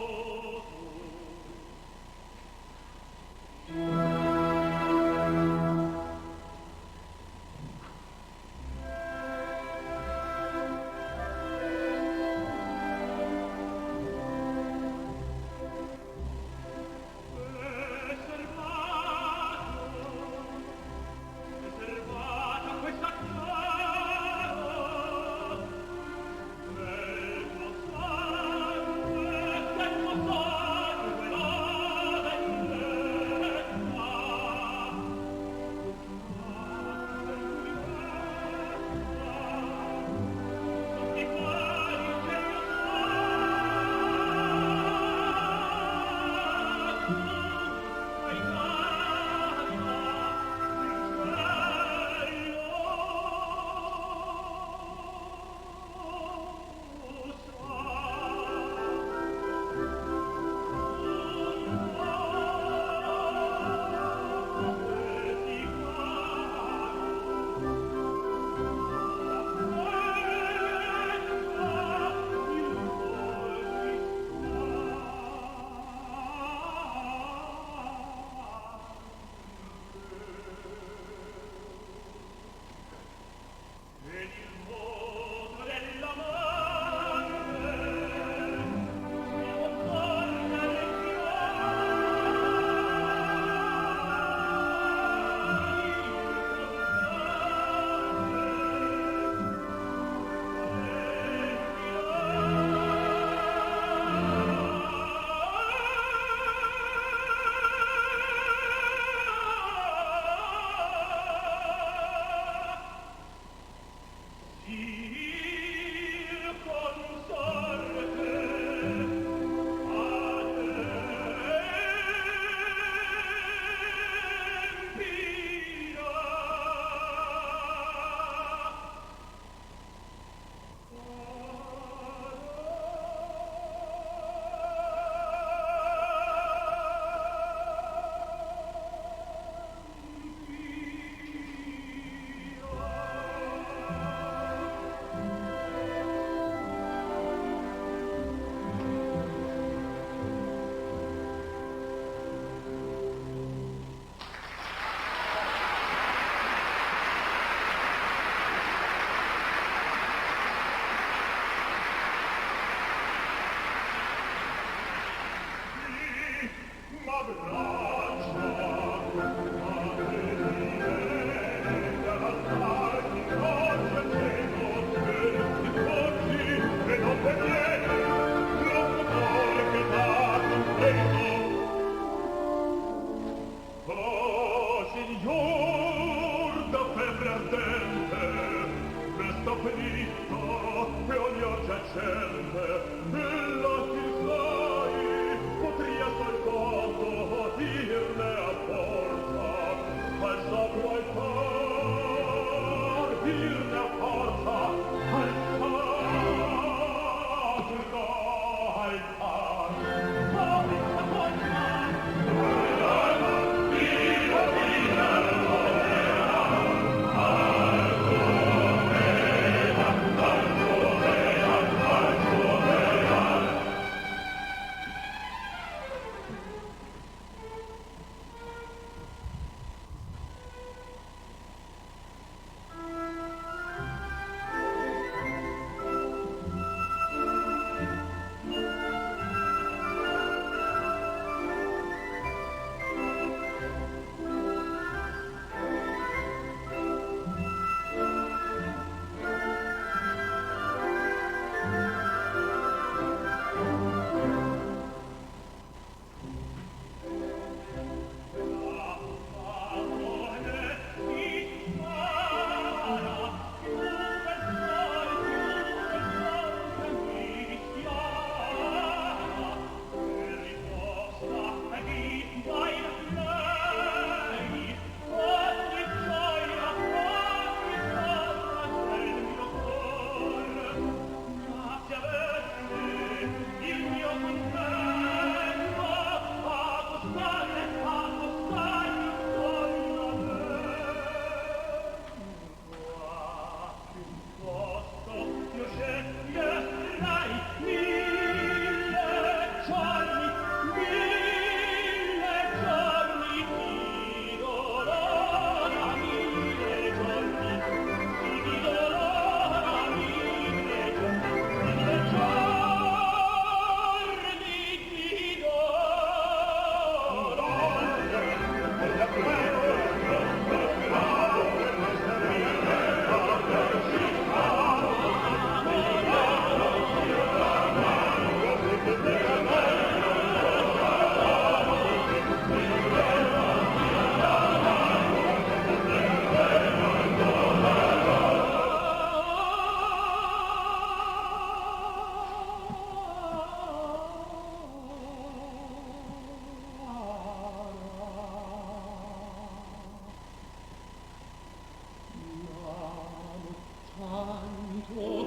S8: Thank you.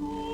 S8: Oh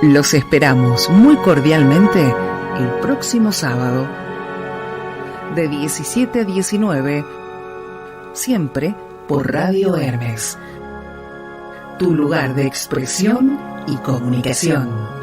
S1: Los esperamos muy cordialmente el próximo sábado, de 17 a 19, siempre por Radio Hermes, tu lugar de expresión y comunicación.